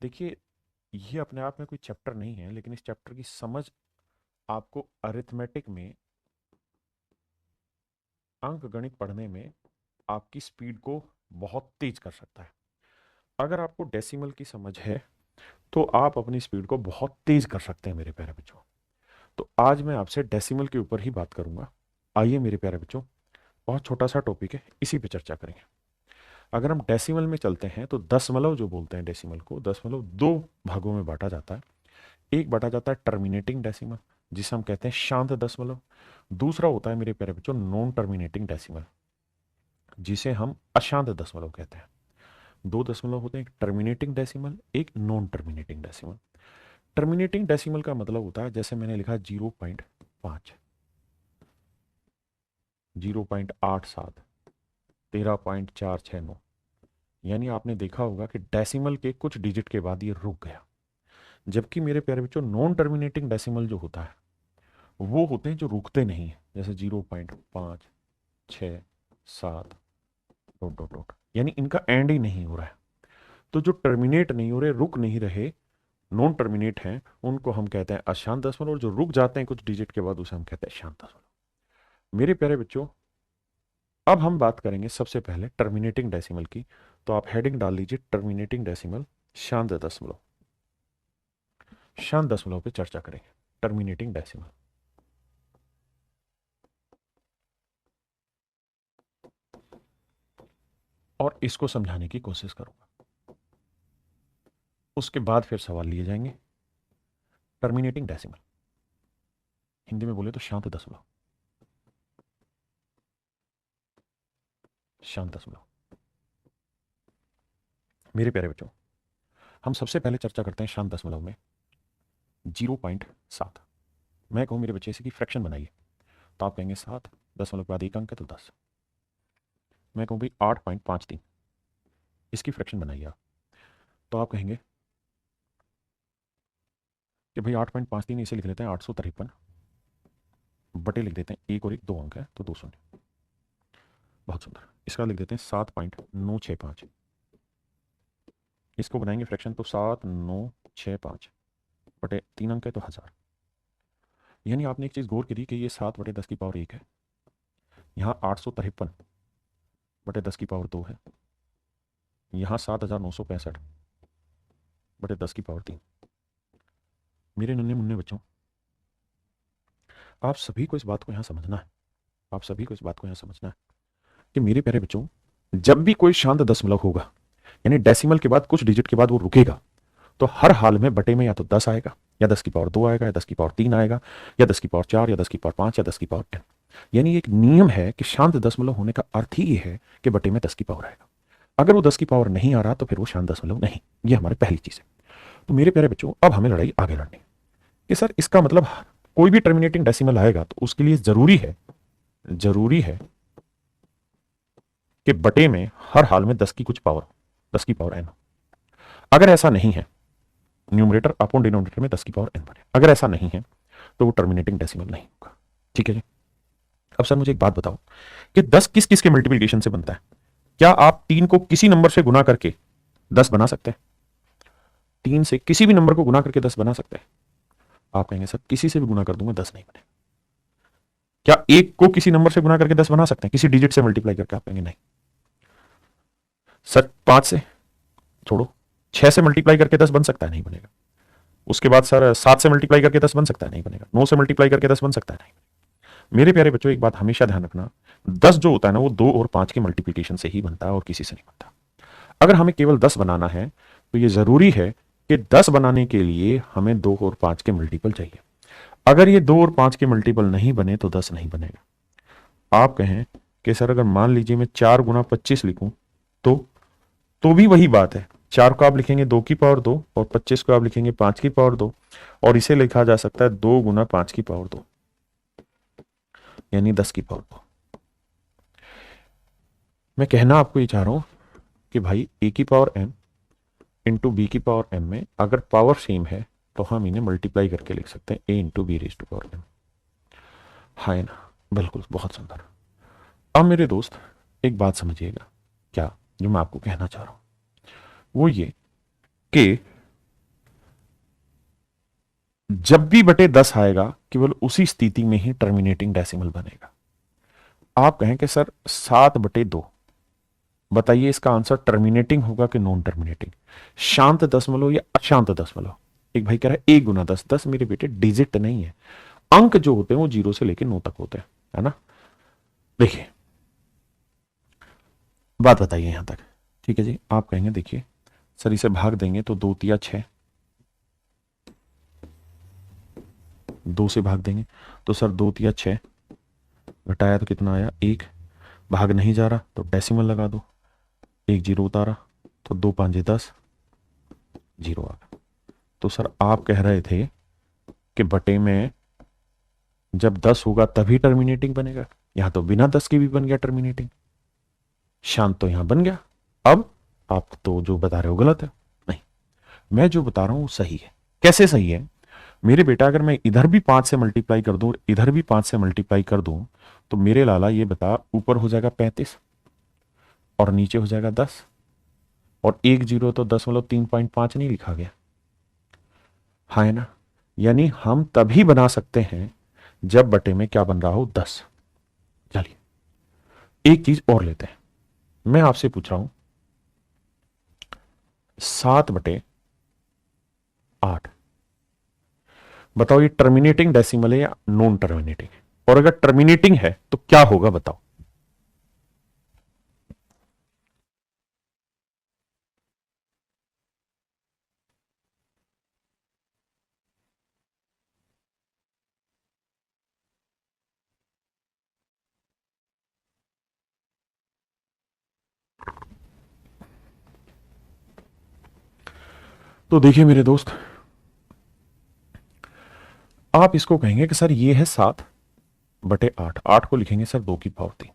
देखिए, ये अपने आप में कोई चैप्टर नहीं है, लेकिन इस चैप्टर की समझ आपको अरिथमेटिक में, अंक गणित पढ़ने में आपकी स्पीड को बहुत तेज कर सकता है। अगर आपको डेसिमल की समझ है तो आप अपनी स्पीड को बहुत तेज कर सकते हैं मेरे प्यारे बच्चों। तो आज मैं आपसे डेसिमल के ऊपर ही बात करूंगा। आइए मेरे प्यारे बच्चों, बहुत छोटा सा टॉपिक है, इसी पे चर्चा करेंगे। अगर हम डेसिमल में चलते हैं तो दशमलव जो बोलते हैं, डेसिमल को दशमलव दो भागों में बांटा जाता है। एक बांटा जाता है टर्मिनेटिंग डेसिमल, जिसे हम कहते हैं शांत दशमलव। दूसरा होता है मेरे प्यारे बच्चों नॉन टर्मिनेटिंग डेसिमल, जिसे हम अशांत दशमलव कहते हैं। दो दशमलव होते हैं, एक टर्मिनेटिंग डेसिमल, एक non terminating decimal. Terminating decimal का मतलब होता है, जैसे मैंने लिखा 0.5, 0.87, 13.469। यानी आपने देखा होगा कि डेसिमल के कुछ डिजिट के बाद ये रुक गया। जबकि मेरे प्यारे बच्चों नॉन टर्मिनेटिंग डेसिमल जो होता है वो होते हैं जो रुकते नहीं है, जैसे 0.567 डॉट डॉट डॉट, यानी इनका एंड ही नहीं हो रहा है। तो जो टर्मिनेट नहीं हो रहे, रुक नहीं रहे, नॉन टर्मिनेट हैं, उनको हम कहते हैं अशांत दशमलव। और जो रुक जाते हैं कुछ डिजिट के बाद, उसे हम कहते हैं शांत दशमलव। मेरे प्यारे बच्चों, अब हम बात करेंगे सबसे पहले टर्मिनेटिंग डेसिमल की। तो आप हेडिंग डाल लीजिए टर्मिनेटिंग डेसिमल, शांत दशमलव। शांत दशमलव पे चर्चा करेंगे, टर्मिनेटिंग डेसिमल। और इसको समझाने की कोशिश करूंगा, उसके बाद फिर सवाल लिए जाएंगे। टर्मिनेटिंग डेसिमल, हिंदी में बोले तो शांत दशमलव, शांत दशमलव। मेरे प्यारे बच्चों, हम सबसे पहले चर्चा करते हैं शांत दशमलव में 0.7। मैं कहूं मेरे बच्चे से कि फ्रैक्शन बनाइए, तो आप कहेंगे 7, दशमलव के बाद एक अंक है तो 10। मैं कहूं भाई 8.53, इसकी फ्रैक्शन बनाइए आप, तो आप कहेंगे कि भाई 8.53, इसे लिख लेते हैं 853, बटे लिख देते हैं एक और एक दो अंक है तो 200। बहुत सुंदर। इसका लिख देते हैं 7.965, इसको बनाएंगे फ्रैक्शन तो 7965 बटे तीन अंक है तो 1000। यानी आपने एक चीज गौर करी कि ये 7/10 की पावर 1 है, यहाँ 853/10 की पावर 2 है, यहाँ 7965/10 की पावर 3। मेरे नन्हे मुन्ने बच्चों, आप सभी को इस बात को यहाँ समझना है, आप सभी को इस बात को यहाँ समझना है कि मेरे प्यारे बच्चों, जब भी कोई शांत दशमलव होगा, यानी डेसिमल के बाद कुछ डिजिट के बाद वो रुकेगा, तो हर हाल में बटे में या तो 10 आएगा, या 10 की पावर 2 आएगा, या 10 की पावर 3 आएगा, या 10 की पावर 4, या 10 की पावर 5, या 10 की पावर 10। यानी एक नियम है कि शांत दशमलव होने का अर्थ ही ये है कि बटे में 10 की पावर आएगा। अगर वो 10 की पावर नहीं आ रहा तो फिर वो शांत दशमलव नहीं। ये हमारी पहली चीज है। तो मेरे प्यारे बच्चों, अब हमें लड़ाई आगे लड़नी है कि सर इसका मतलब कोई भी टर्मिनेटिंग डेसिमल आएगा तो उसके लिए जरूरी है कि बटे में हर हाल में 10 की पावर n। अगर ऐसा नहीं है, न्यूमरेटर अपॉन डिनोमिनेटर में 10 की पावर n बने, अगर ऐसा नहीं है तो वो टर्मिनेटिंग डेसिमल नहीं होगा। ठीक है जी। अब सर मुझे एक बात बताओ कि 10 किस किस के मल्टीप्लीकेशन से बनता है? क्या आप 3 को किसी नंबर से गुना करके 10 बना सकते हैं? 3 से किसी भी नंबर को गुना करके 10 बना सकते हैं? आप कहेंगे सर किसी से भी गुना कर दूंगा 10 नहीं बने। क्या 1 को किसी नंबर से गुना करके 10 बना सकते हैं, किसी डिजिट से मल्टीप्लाई करके? आप कहेंगे नहीं। सर 5 से छोड़ो, 6 से मल्टीप्लाई करके 10 बन सकता है? नहीं बनेगा। उसके बाद सर 7 से मल्टीप्लाई करके 10 बन सकता है? नहीं बनेगा। 9 से मल्टीप्लाई करके 10 बन सकता है? नहीं। मेरे प्यारे बच्चों, एक बात हमेशा ध्यान रखना, 10 जो होता है ना, वो 2 और 5 के मल्टीप्लीकेशन से ही बनता है और किसी से नहीं बनता। अगर हमें केवल 10 बनाना है तो ये जरूरी है कि 10 बनाने के लिए हमें 2 और 5 के मल्टीपल चाहिए। अगर ये 2 और 5 के मल्टीपल नहीं बने तो 10 नहीं बनेगा। आप कहें कि सर अगर मान लीजिए मैं 4 × 25 लिखूं तो भी वही बात है। 4 को आप लिखेंगे 2 की पावर 2 और 25 को आप लिखेंगे 5 की पावर 2, और इसे लिखा जा सकता है 2 × 5 की पावर 2, यानी 10 की पावर 2। मैं कहना आपको ये चाह रहा हूं कि भाई A की पावर m इंटू B की पावर m में अगर पावर सेम है तो हम इन्हें मल्टीप्लाई करके लिख सकते हैं A × B⁻m। हाँ ना, बिल्कुल, बहुत सुंदर। अब मेरे दोस्त एक बात समझिएगा, क्या जो मैं आपको कहना चाह रहा हूं वो ये कि जब भी बटे 10 आएगा केवल उसी स्थिति में ही टर्मिनेटिंग डेसिमल बनेगा। आप कहें कि सर 7/2, बताइए इसका आंसर टर्मिनेटिंग होगा कि नॉन टर्मिनेटिंग, शांत दशमलव या अशांत दशमलव? एक भाई कह रहा है 1 × 10, 10 मेरे बेटे डिजिट नहीं है, अंक जो होते हैं वो 0 से लेकर 9 तक होते हैं, है ना। देखिए बात बताइए यहां तक, ठीक है जी। आप कहेंगे देखिए सर इसे भाग देंगे तो 2 × 6, 2 से भाग देंगे तो सर 2 × 6 घटाया तो कितना आया 1, भाग नहीं जा रहा तो डेसिमल लगा दो, 1 0 उतारा तो 2 5 10, 0 आ गया। तो सर आप कह रहे थे कि बटे में जब 10 होगा तभी टर्मिनेटिंग बनेगा, यहां तो बिना 10 के भी बन गया टर्मिनेटिंग, शांत तो यहां बन गया। अब आप तो जो बता रहे हो गलत है। नहीं, मैं जो बता रहा हूं वो सही है। कैसे सही है मेरे बेटा? अगर मैं इधर भी 5 से मल्टीप्लाई कर दूं, इधर भी 5 से मल्टीप्लाई कर दूं, तो मेरे लाला ये बता, ऊपर हो जाएगा 35 और नीचे हो जाएगा 10, और 1 0 तो 10.3.5 नहीं लिखा गया, हाँ है ना। यानी हम तभी बना सकते हैं जब बटे में क्या बन रहा हो 10। चलिए एक चीज और लेते हैं, मैं आपसे पूछ रहा हूं 7/8, बताओ ये टर्मिनेटिंग डेसिमल है या नॉन टर्मिनेटिंग है? और अगर टर्मिनेटिंग है तो क्या होगा बताओ। तो देखिए मेरे दोस्त, आप इसको कहेंगे कि सर ये है 7/8, 8 को लिखेंगे सर 2 की पावर 3।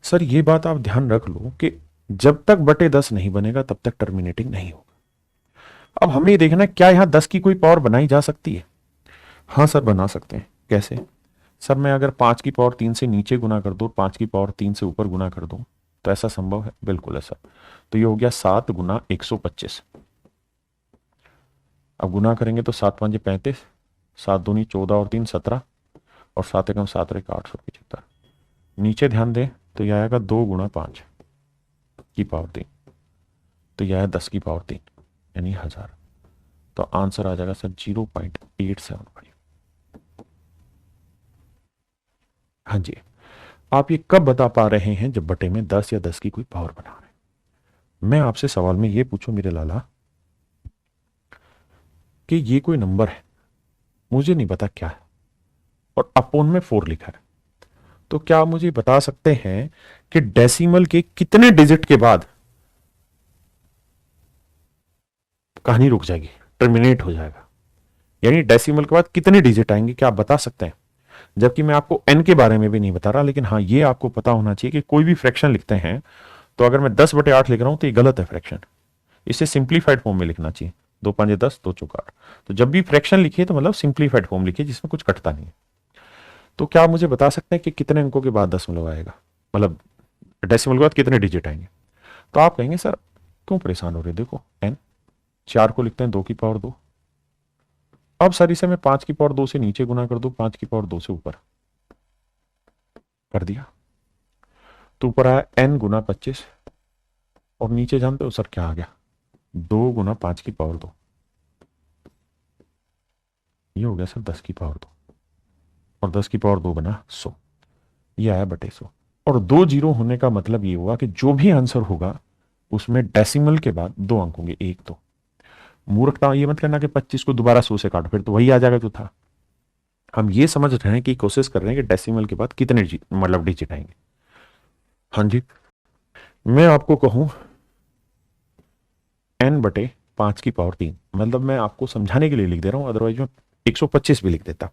सर ये बात आप ध्यान रख लो कि जब तक बटे 10 नहीं बनेगा तब तक टर्मिनेटिंग नहीं होगा। अब हमें ये देखना है क्या यहां 10 की कोई पावर बनाई जा सकती है? हाँ सर बना सकते हैं। कैसे? सर मैं अगर 5 की पावर 3 से नीचे गुना कर दूं, 5 की पावर 3 से ऊपर गुना कर दूं, तो ऐसा संभव है? बिल्कुल है सर। तो ये हो गया 7 × 125। अब गुना करेंगे तो 7 5 35, 7 दूनी 14 और 3 17, और 7 एकम 7 × 875। नीचे ध्यान दें तो यह आएगा 2 × 5 की पावर 3, तो यह है 10 की पावर 3 यानी 1000। तो आंसर आ जाएगा सर 0.875। हाँ जी। आप ये कब बता पा रहे हैं? जब बटे में 10 या 10 की कोई पावर बना रहे हैं। मैं आपसे सवाल में ये पूछूं मेरे लाला कि ये कोई नंबर है, मुझे नहीं पता क्या है, और अपोन में 4 लिखा है, तो क्या आप मुझे बता सकते हैं कि डेसिमल के कितने डिजिट के बाद कहानी रुक जाएगी, टर्मिनेट हो जाएगा? यानी डेसिमल के बाद कितने डिजिट आएंगे, क्या आप बता सकते हैं? जबकि मैं आपको एन के बारे में भी नहीं बता रहा, लेकिन हाँ ये आपको पता होना चाहिए कि कोई भी फ्रैक्शन लिखते हैं तो अगर मैं 10/8 लिख रहा हूं तो ये गलत है फ्रैक्शन, इसे सिंप्लीफाइड फॉर्म में लिखना चाहिए। 2 5 10, 2 चौका 8। तो जब भी फ्रैक्शन लिखिए तो मतलब सिंप्लीफाइड फॉर्म लिखिए जिसमें कुछ कटता नहीं है। तो क्या आप मुझे बता सकते हैं कि कितने अंकों के बाद दशमलव आएगा, मतलब डेसिमल के बाद कितने डिजिट आएंगे? तो आप कहेंगे सर क्यों परेशान हो रहे, देखो एन 4 को लिखते हैं 2 की पावर 2। अब सर इसे मैं 5 की पावर 2 से नीचे गुना कर दूं, 5 की पावर 2 से ऊपर कर दिया, तो ऊपर आया n × 25, और नीचे जानते हो सर क्या आ गया? 2 × 5 की पावर 2, ये हो गया सर 10 की पावर 2, और 10 की पावर 2 बना 100, ये आया बटे 100। और 2 जीरो होने का मतलब ये हुआ कि जो भी आंसर होगा उसमें डेसिमल के बाद 2 अंक होंगे, एक तो मूर्खता ये मत करना कि 25 को दोबारा 100 से काटो, फिर तो वही आ जाएगा जो था। हम ये समझ रहे हैं कि कोशिश कर रहे हैं कि डेसिमल के बाद कितने मतलब डिजिट आएंगे। हाँ जी, मैं आपको कहूं n/5 की पावर 3, मतलब मैं आपको समझाने के लिए लिख दे रहा हूं, अदरवाइज मैं 125 भी लिख देता।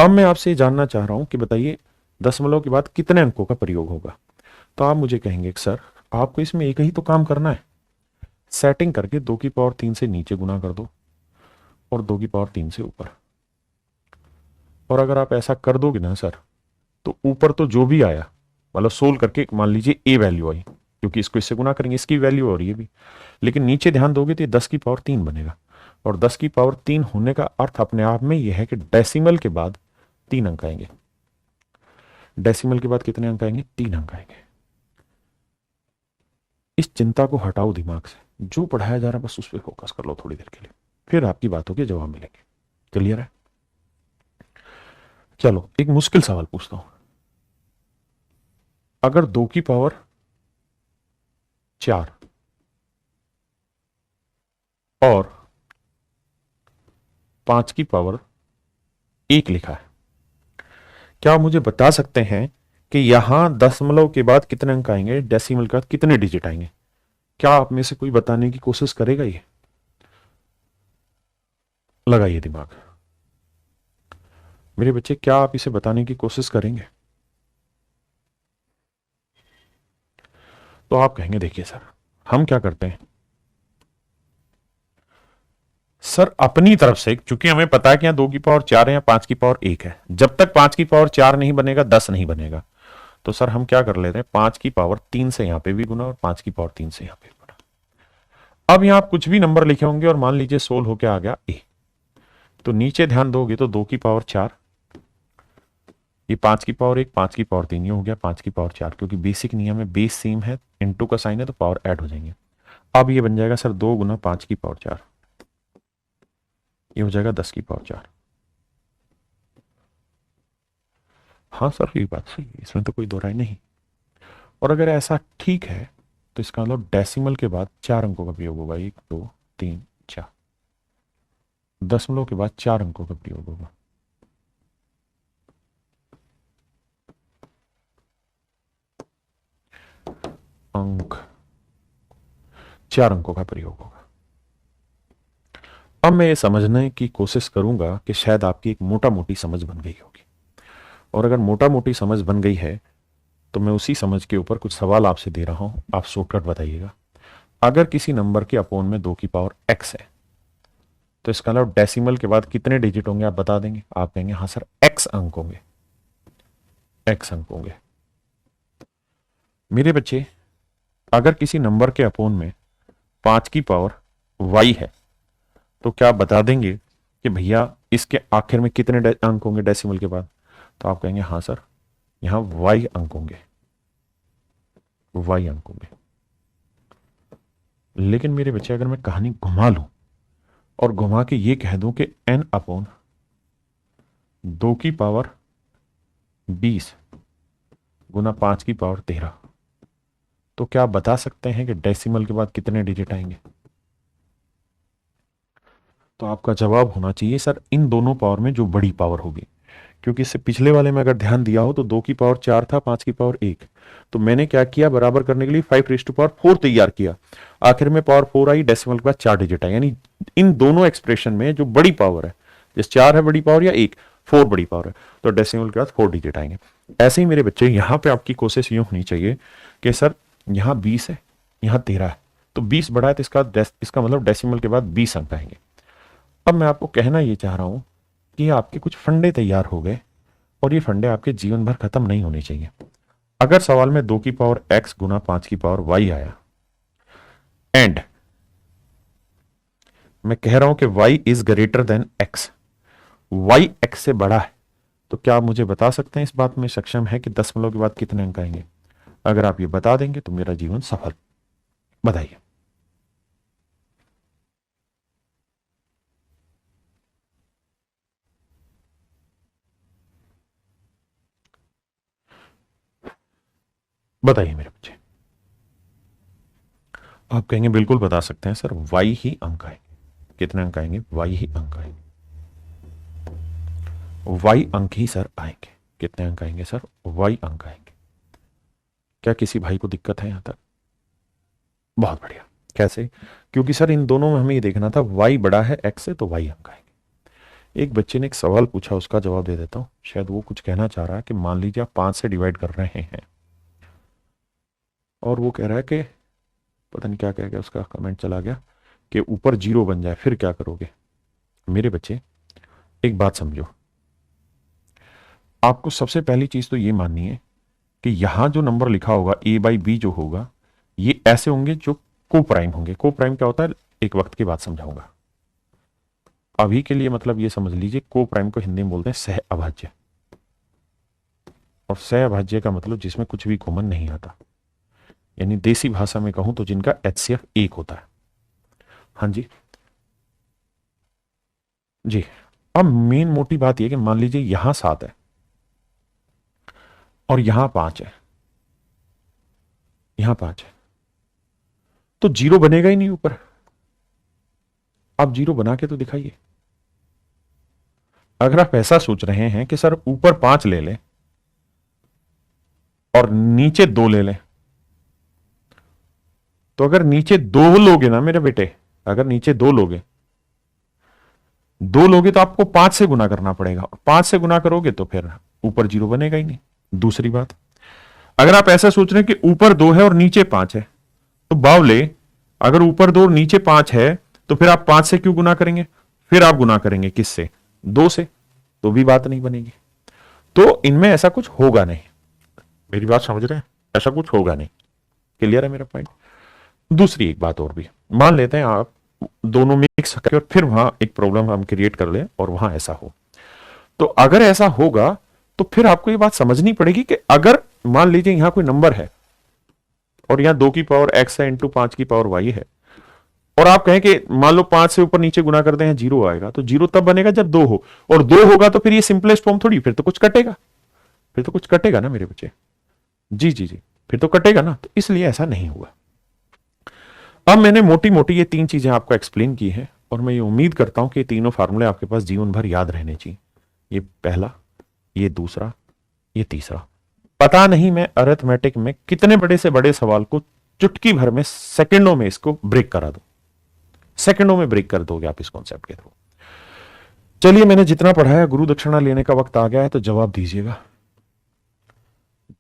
अब मैं आपसे जानना चाह रहा हूं कि बताइए दशमलव के बाद कितने अंकों का प्रयोग होगा? तो आप मुझे कहेंगे कि सर आपको इसमें एक ही तो काम करना है, सेटिंग करके 2 की पावर 3 से नीचे गुना कर दो और 2 की पावर 3 से ऊपर। और अगर आप ऐसा कर दोगे ना सर, तो ऊपर तो जो भी आया मतलब सोल्व करके मान लीजिए ए वैल्यू आई, क्योंकि इसको इससे गुना करेंगे इसकी वैल्यू हो रही है भी, लेकिन नीचे ध्यान दोगे तो ये 10 की पावर 3 बनेगा। और 10 की पावर 3 होने का अर्थ अपने आप में यह है कि डेसिमल के बाद 3 अंक आएंगे। डेसिमल के बाद कितने अंक आएंगे? 3 अंक आएंगे। इस चिंता को हटाओ दिमाग से, जो पढ़ाया जा रहा है बस उस पर फोकस कर लो थोड़ी देर के लिए, फिर आपकी बातों के जवाब मिलेंगे। क्लियर है? चलो एक मुश्किल सवाल पूछता हूं। अगर 2 की पावर 4 और 5 की पावर 1 लिखा है, क्या आप मुझे बता सकते हैं कि यहां दशमलव के बाद कितने अंक आएंगे, डेसिमल के बाद कितने डिजिट आएंगे? क्या आप में से कोई बताने की कोशिश करेगा? ये लगाइए दिमाग मेरे बच्चे, क्या आप इसे बताने की कोशिश करेंगे? तो आप कहेंगे देखिए सर, हम क्या करते हैं सर, अपनी तरफ से, क्योंकि हमें पता है कि यहां 2 की पावर 4 है या 5 की पावर 1 है, जब तक 5 की पावर 4 नहीं बनेगा 10 नहीं बनेगा। तो सर हम क्या कर लेते हैं, 5 की पावर 3 से यहां पे भी गुना और 5 की पावर 3 से यहां पे भी गुना। अब यहां आप कुछ भी नंबर लिखे होंगे और मान लीजिए 16 होके आ गया ए, तो नीचे ध्यान दोगे तो 2 की पावर 4, ये 5 की पावर 1, 5 की पावर 3, ये हो गया 5 की पावर 4, क्योंकि बेसिक नियम है, बेस सेम है, इनटू का साइन है तो पावर ऐड हो जाएंगे। अब ये बन जाएगा सर 2 गुना 5 की पावर 4, ये हो जाएगा 10 की पावर 4। हाँ सर ये बात सही है, इसमें तो कोई दो राय नहीं। और अगर ऐसा ठीक है तो इसका मतलब डेसिमल के बाद 4 अंकों का प्रयोग होगा, 1 2 3 4, दशमलव के बाद 4 अंकों का प्रयोग होगा। अंक 4 अंकों का प्रयोग होगा। अब मैं ये समझने की कोशिश करूंगा कि शायद आपकी एक मोटा मोटी समझ बन गई होगी, और अगर मोटा मोटी समझ बन गई है तो मैं उसी समझ के ऊपर कुछ सवाल आपसे दे रहा हूं, आप शॉर्टकट बताइएगा। अगर किसी नंबर के अपोन में 2 की पावर x है तो इसका मतलब डेसिमल के बाद कितने डिजिट होंगे आप बता देंगे? आप कहेंगे हाँ सर x अंक होंगे, x अंक होंगे। मेरे बच्चे, अगर किसी नंबर के अपोन में 5 की पावर y है तो क्या आप बता देंगे कि भैया इसके आखिर में कितने अंक होंगे डेसिमल के बाद? तो आप कहेंगे हाँ सर यहां y अंक होंगे, y अंक होंगे। लेकिन मेरे बच्चे, अगर मैं कहानी घुमा लूं और घुमा के ये कह दूं कि n अपॉन 2 की पावर 20 गुना 5 की पावर 13, तो क्या आप बता सकते हैं कि डेसिमल के बाद कितने डिजिट आएंगे? तो आपका जवाब होना चाहिए सर इन दोनों पावर में जो बड़ी पावर होगी, क्योंकि इससे पिछले वाले में अगर ध्यान दिया हो तो 2 की पावर 4 था, 5 की पावर 1, तो मैंने क्या किया, बराबर करने के लिए 5 रेज़ टू पावर 4 तैयार किया, आखिर में पावर 4 आई, डेसिमल के बाद 4 डिजिट आई। यानी इन दोनों एक्सप्रेशन में जो बड़ी पावर है, जिस 4 है बड़ी पावर या 1 4 बड़ी पावर है, तो डेसिमल के बाद 4 डिजिट आएंगे। ऐसे ही मेरे बच्चे यहां पे आपकी कोशिश यूं होनी चाहिए कि सर यहां 20 है, यहां 13 है, तो 20 बढ़ा है तो इसका मतलब डेसिमल के बाद 20 अंक आएंगे। अब मैं आपको कहना ये चाह रहा हूं कि आपके कुछ फंडे तैयार हो गए, और ये फंडे आपके जीवन भर खत्म नहीं होने चाहिए। अगर सवाल में 2 की पावर x गुना 5 की पावर y आया, एंड मैं कह रहा हूं कि y is greater than x, y x से बड़ा है, तो क्या आप मुझे बता सकते हैं इस बात में सक्षम है कि दशमलव के बाद कितने अंक आएंगे? अगर आप ये बता देंगे तो मेरा जीवन सफल। बताइए। बताइए मेरे बच्चे। आप कहेंगे बिल्कुल बता सकते हैं सर, y ही अंक आएंगे। कितने अंक आएंगे? y ही अंक आएंगे, y अंक ही सर आएंगे। कितने अंक आएंगे सर? y अंक आएंगे। क्या किसी भाई को दिक्कत है यहां तक? बहुत बढ़िया। कैसे? क्योंकि सर इन दोनों में हमें ये देखना था y बड़ा है x से, तो y अंक आएंगे। एक बच्चे ने एक सवाल पूछा, उसका जवाब दे देता हूं, शायद वो कुछ कहना चाह रहा है कि मान लीजिए आप 5 से डिवाइड कर रहे हैं, और वो कह रहा है कि पता नहीं क्या कह गया, उसका कमेंट चला गया कि ऊपर 0 बन जाए, फिर क्या करोगे? मेरे बच्चे एक बात समझो, आपको सबसे पहली चीज तो ये माननी है कि यहां जो नंबर लिखा होगा a/b जो होगा, ये ऐसे होंगे जो को प्राइम होंगे। को प्राइम क्या होता है, एक वक्त के बाद समझाऊंगा। अभी के लिए मतलब ये समझ लीजिए को प्राइम को हिंदी में बोलते हैं सह अभाज्य, और सह अभाज्य का मतलब जिसमें कुछ भी कॉमन नहीं आता, यानी देसी भाषा में कहूं तो जिनका HCF 1 होता है। हाँ जी जी। अब मेन मोटी बात यह कि मान लीजिए यहां 7 है और यहां 5 है, यहां 5 है, तो जीरो बनेगा ही नहीं ऊपर। आप जीरो बना के तो दिखाइए। अगर आप ऐसा सोच रहे हैं कि सर ऊपर 5 ले लें और नीचे 2 ले लें, तो अगर नीचे 2 लोगे ना मेरे बेटे, अगर नीचे 2 लोगे, 2 लोगे तो आपको 5 से गुना करना पड़ेगा, 5 से गुना करोगे तो फिर ऊपर जीरो बनेगा ही नहीं। दूसरी बात, अगर आप ऐसा सोच रहे हैं कि ऊपर 2 है और नीचे 5 है, तो बावले अगर ऊपर 2 और नीचे 5 है तो फिर आप 5 से क्यों गुना करेंगे? फिर आप गुना करेंगे किससे? 2 से, तो भी बात नहीं बनेगी। तो इनमें ऐसा कुछ होगा नहीं। मेरी बात समझ रहे हैं? ऐसा कुछ होगा नहीं। क्लियर है मेरा पॉइंट? दूसरी एक बात और भी, मान लेते हैं आप दोनों मिक्स करके और फिर वहां एक प्रॉब्लम हम क्रिएट कर लें और वहां ऐसा हो, तो अगर ऐसा होगा तो फिर आपको ये बात समझनी पड़ेगी कि अगर मान लीजिए यहां कोई नंबर है और यहां 2 की पावर x है इंटू 5 की पावर y है, और आप कहें कि मान लो 5 से ऊपर नीचे गुना करते हैं जीरो आएगा, तो जीरो तब बनेगा जब 2 हो, और 2 होगा तो फिर ये सिंपलेस्ट फॉर्म थोड़ी, फिर तो कुछ कटेगा, फिर तो कुछ कटेगा ना मेरे बच्चे। जी जी जी, फिर तो कटेगा ना, तो इसलिए ऐसा नहीं हुआ। अब मैंने मोटी मोटी ये 3 चीजें आपको एक्सप्लेन की हैं, और मैं ये उम्मीद करता हूं कि ये तीनों फार्मूले आपके पास जीवन भर याद रहने चाहिए। ये पहला, ये दूसरा, ये तीसरा। पता नहीं मैं अरिथमेटिक में कितने बड़े से बड़े सवाल को चुटकी भर में सेकंडों में इसको ब्रेक करा दूं, सेकंडों में ब्रेक कर दोगे आप इस कॉन्सेप्ट के थ्रू। चलिए, मैंने जितना पढ़ाया, गुरु दक्षिणा लेने का वक्त आ गया है, तो जवाब दीजिएगा।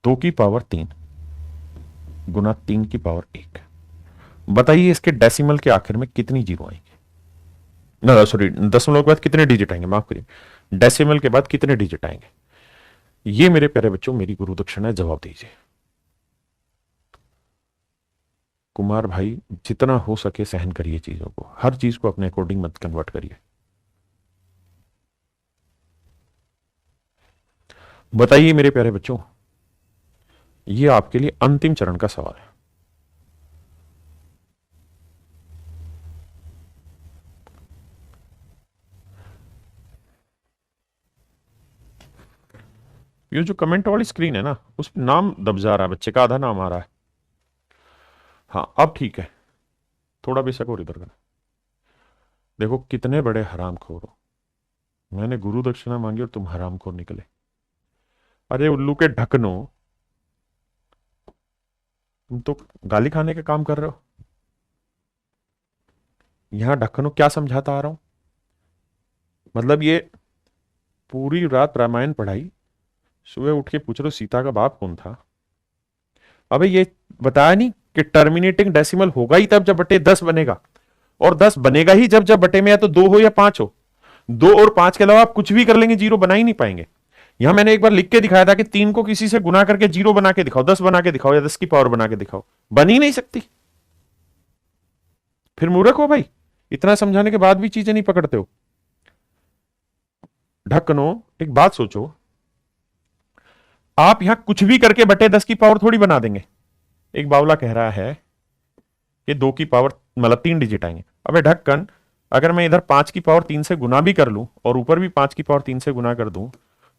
2 की पावर 3 गुना 3 की पावर 1। बताइए इसके डेसिमल के आखिर में कितनी जीरो आएंगे? ना सॉरी, दशमलव के बाद कितने डिजिट आएंगे, माफ करिए, डेसिमल के बाद कितने डिजिट आएंगे? ये मेरे प्यारे बच्चों मेरी गुरु दक्षिणा है, जवाब दीजिए। कुमार भाई, जितना हो सके सहन करिए चीजों को, हर चीज को अपने अकॉर्डिंग मत कन्वर्ट करिए। बताइए मेरे प्यारे बच्चों, ये आपके लिए अंतिम चरण का सवाल है। ये जो कमेंट वाली स्क्रीन है ना, उस पर नाम दब जा रहा है, बच्चे का आधा नाम आ रहा है। हाँ अब ठीक है, थोड़ा बेशक और इधर का। देखो कितने बड़े हरामखोर हो, मैंने गुरु दक्षिणा मांगी और तुम हरामखोर निकले। अरे उल्लू के ढकनो, तुम तो गाली खाने का काम कर रहे हो। यहां ढक्कनो क्या समझाता आ रहा हूं, मतलब ये पूरी रात रामायण पढ़ाई, सुबह उठ के पूछ रहे हो सीता का बाप कौन था। अबे ये बताया नहीं कि टर्मिनेटिंग डेसिमल होगा ही तब जब बटे 10 बनेगा, और 10 बनेगा ही जब जब बटे में या तो 2 हो या 5 हो। 2 और 5 के अलावा आप कुछ भी कर लेंगे, जीरो बना ही नहीं पाएंगे। यहां मैंने एक बार लिख के दिखाया था कि 3 को किसी से गुना करके जीरो बना के दिखाओ, 10 बना के दिखाओ, या 10 की पावर बना के दिखाओ, बन ही नहीं सकती। फिर मूर्ख हो भाई, इतना समझाने के बाद भी चीजें नहीं पकड़ते हो। ढक्कनो, एक बात सोचो, आप यहां कुछ भी करके बटे 10 की पावर थोड़ी बना देंगे। एक बावला कह रहा है कि 2 की पावर मतलब 3 डिजिट आएंगे। अबे ढक्कन, अगर मैं इधर 5 की पावर 3 से गुना भी कर लूं और ऊपर भी 5 की पावर 3 से गुना कर दूं,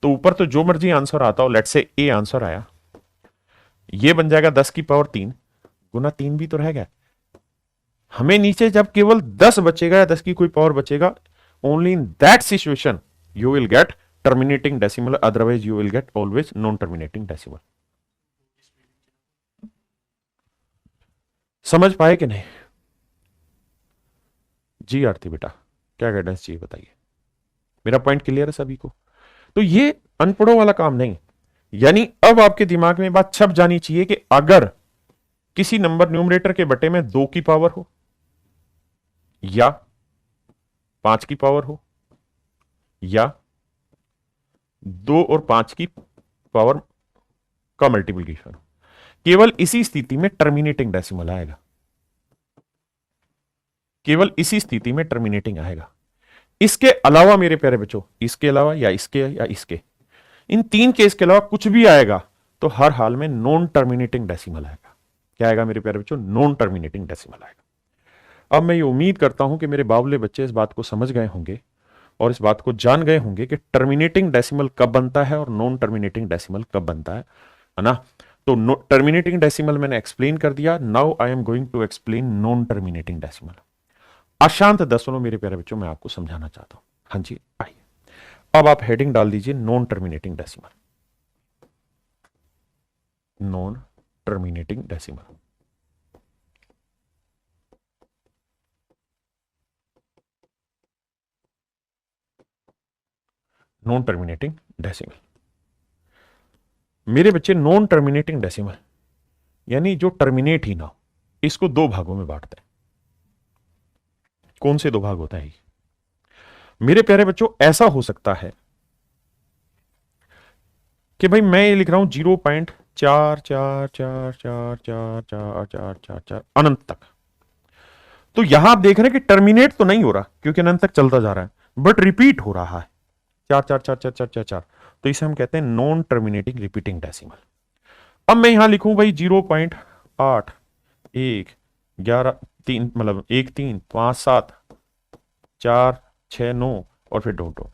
तो ऊपर तो जो मर्जी आंसर आता हो, लेट्स से ए आंसर आया, ये बन जाएगा 10 की पावर 3 गुना 3 भी तो रह गया। हमें नीचे जब केवल 10 बचेगा या 10 की कोई पावर बचेगा, only in that situation you will get terminating decimal, otherwise you will get always non terminating decimal. समझ पाए कि नहीं? जी आरती बेटा, क्या गाइडेंस चाहिए बताइए। मेरा पॉइंट क्लियर है सभी को? तो ये अनपढ़ों वाला काम नहीं, यानी अब आपके दिमाग में बात छप जानी चाहिए कि अगर किसी नंबर न्यूमरेटर के बटे में 2 की पावर हो या 5 की पावर हो या 2 और 5 की पावर का मल्टीप्लीकेशन, केवल इसी स्थिति में टर्मिनेटिंग डेसिमल आएगा, केवल इसी स्थिति में टर्मिनेटिंग आएगा। इसके अलावा मेरे प्यारे बच्चों, इसके अलावा या इसके, इन तीन केस के अलावा कुछ भी आएगा तो हर हाल में नॉन टर्मिनेटिंग डेसिमल आएगा। क्या आएगा मेरे प्यारे बच्चों? नॉन टर्मिनेटिंग डेसिमल आएगा। अब मैं ये उम्मीद करता हूं कि मेरे बावले बच्चे इस बात को समझ गए होंगे और इस बात को जान गए होंगे कि टर्मिनेटिंग डेसिमल कब बनता है और नॉन टर्मिनेटिंग डेसिमल कब बनता है ना? तो टर्मिनेटिंग डेसिमल मैंने एक्सप्लेन कर दिया। Now I am going to explain non terminating decimal. अशांत दशमलव मेरे प्यारे बच्चों मैं आपको समझाना चाहता हूं। हाँ जी, आइए अब आप हेडिंग डाल दीजिए non terminating decimal. Non terminating decimal. Non terminating decimal मेरे बच्चे, नॉन टर्मिनेटिंग डेसिमल यानी जो टर्मिनेट ही ना हो, इसको दो भागों में बांटते हैं। कौन से दो भाग होते हैं मेरे प्यारे बच्चों? ऐसा हो सकता है कि भाई मैं ये लिख रहा हूं 0.444444444 अनंत तक। तो यहां आप देख रहे हैं कि टर्मिनेट तो नहीं हो रहा क्योंकि अनंत तक चलता जा रहा है, बट रिपीट हो रहा है 4 4 4 4 4 4 4। तो इसे हम कहते हैं नॉन टर्मिनेटिंग रिपीटिंग डेसिमल। अब मैं यहां लिखूं भाई 0.8 1 11 3, मतलब 1 3 5 7 4 6 9 और फिर डॉट डॉट।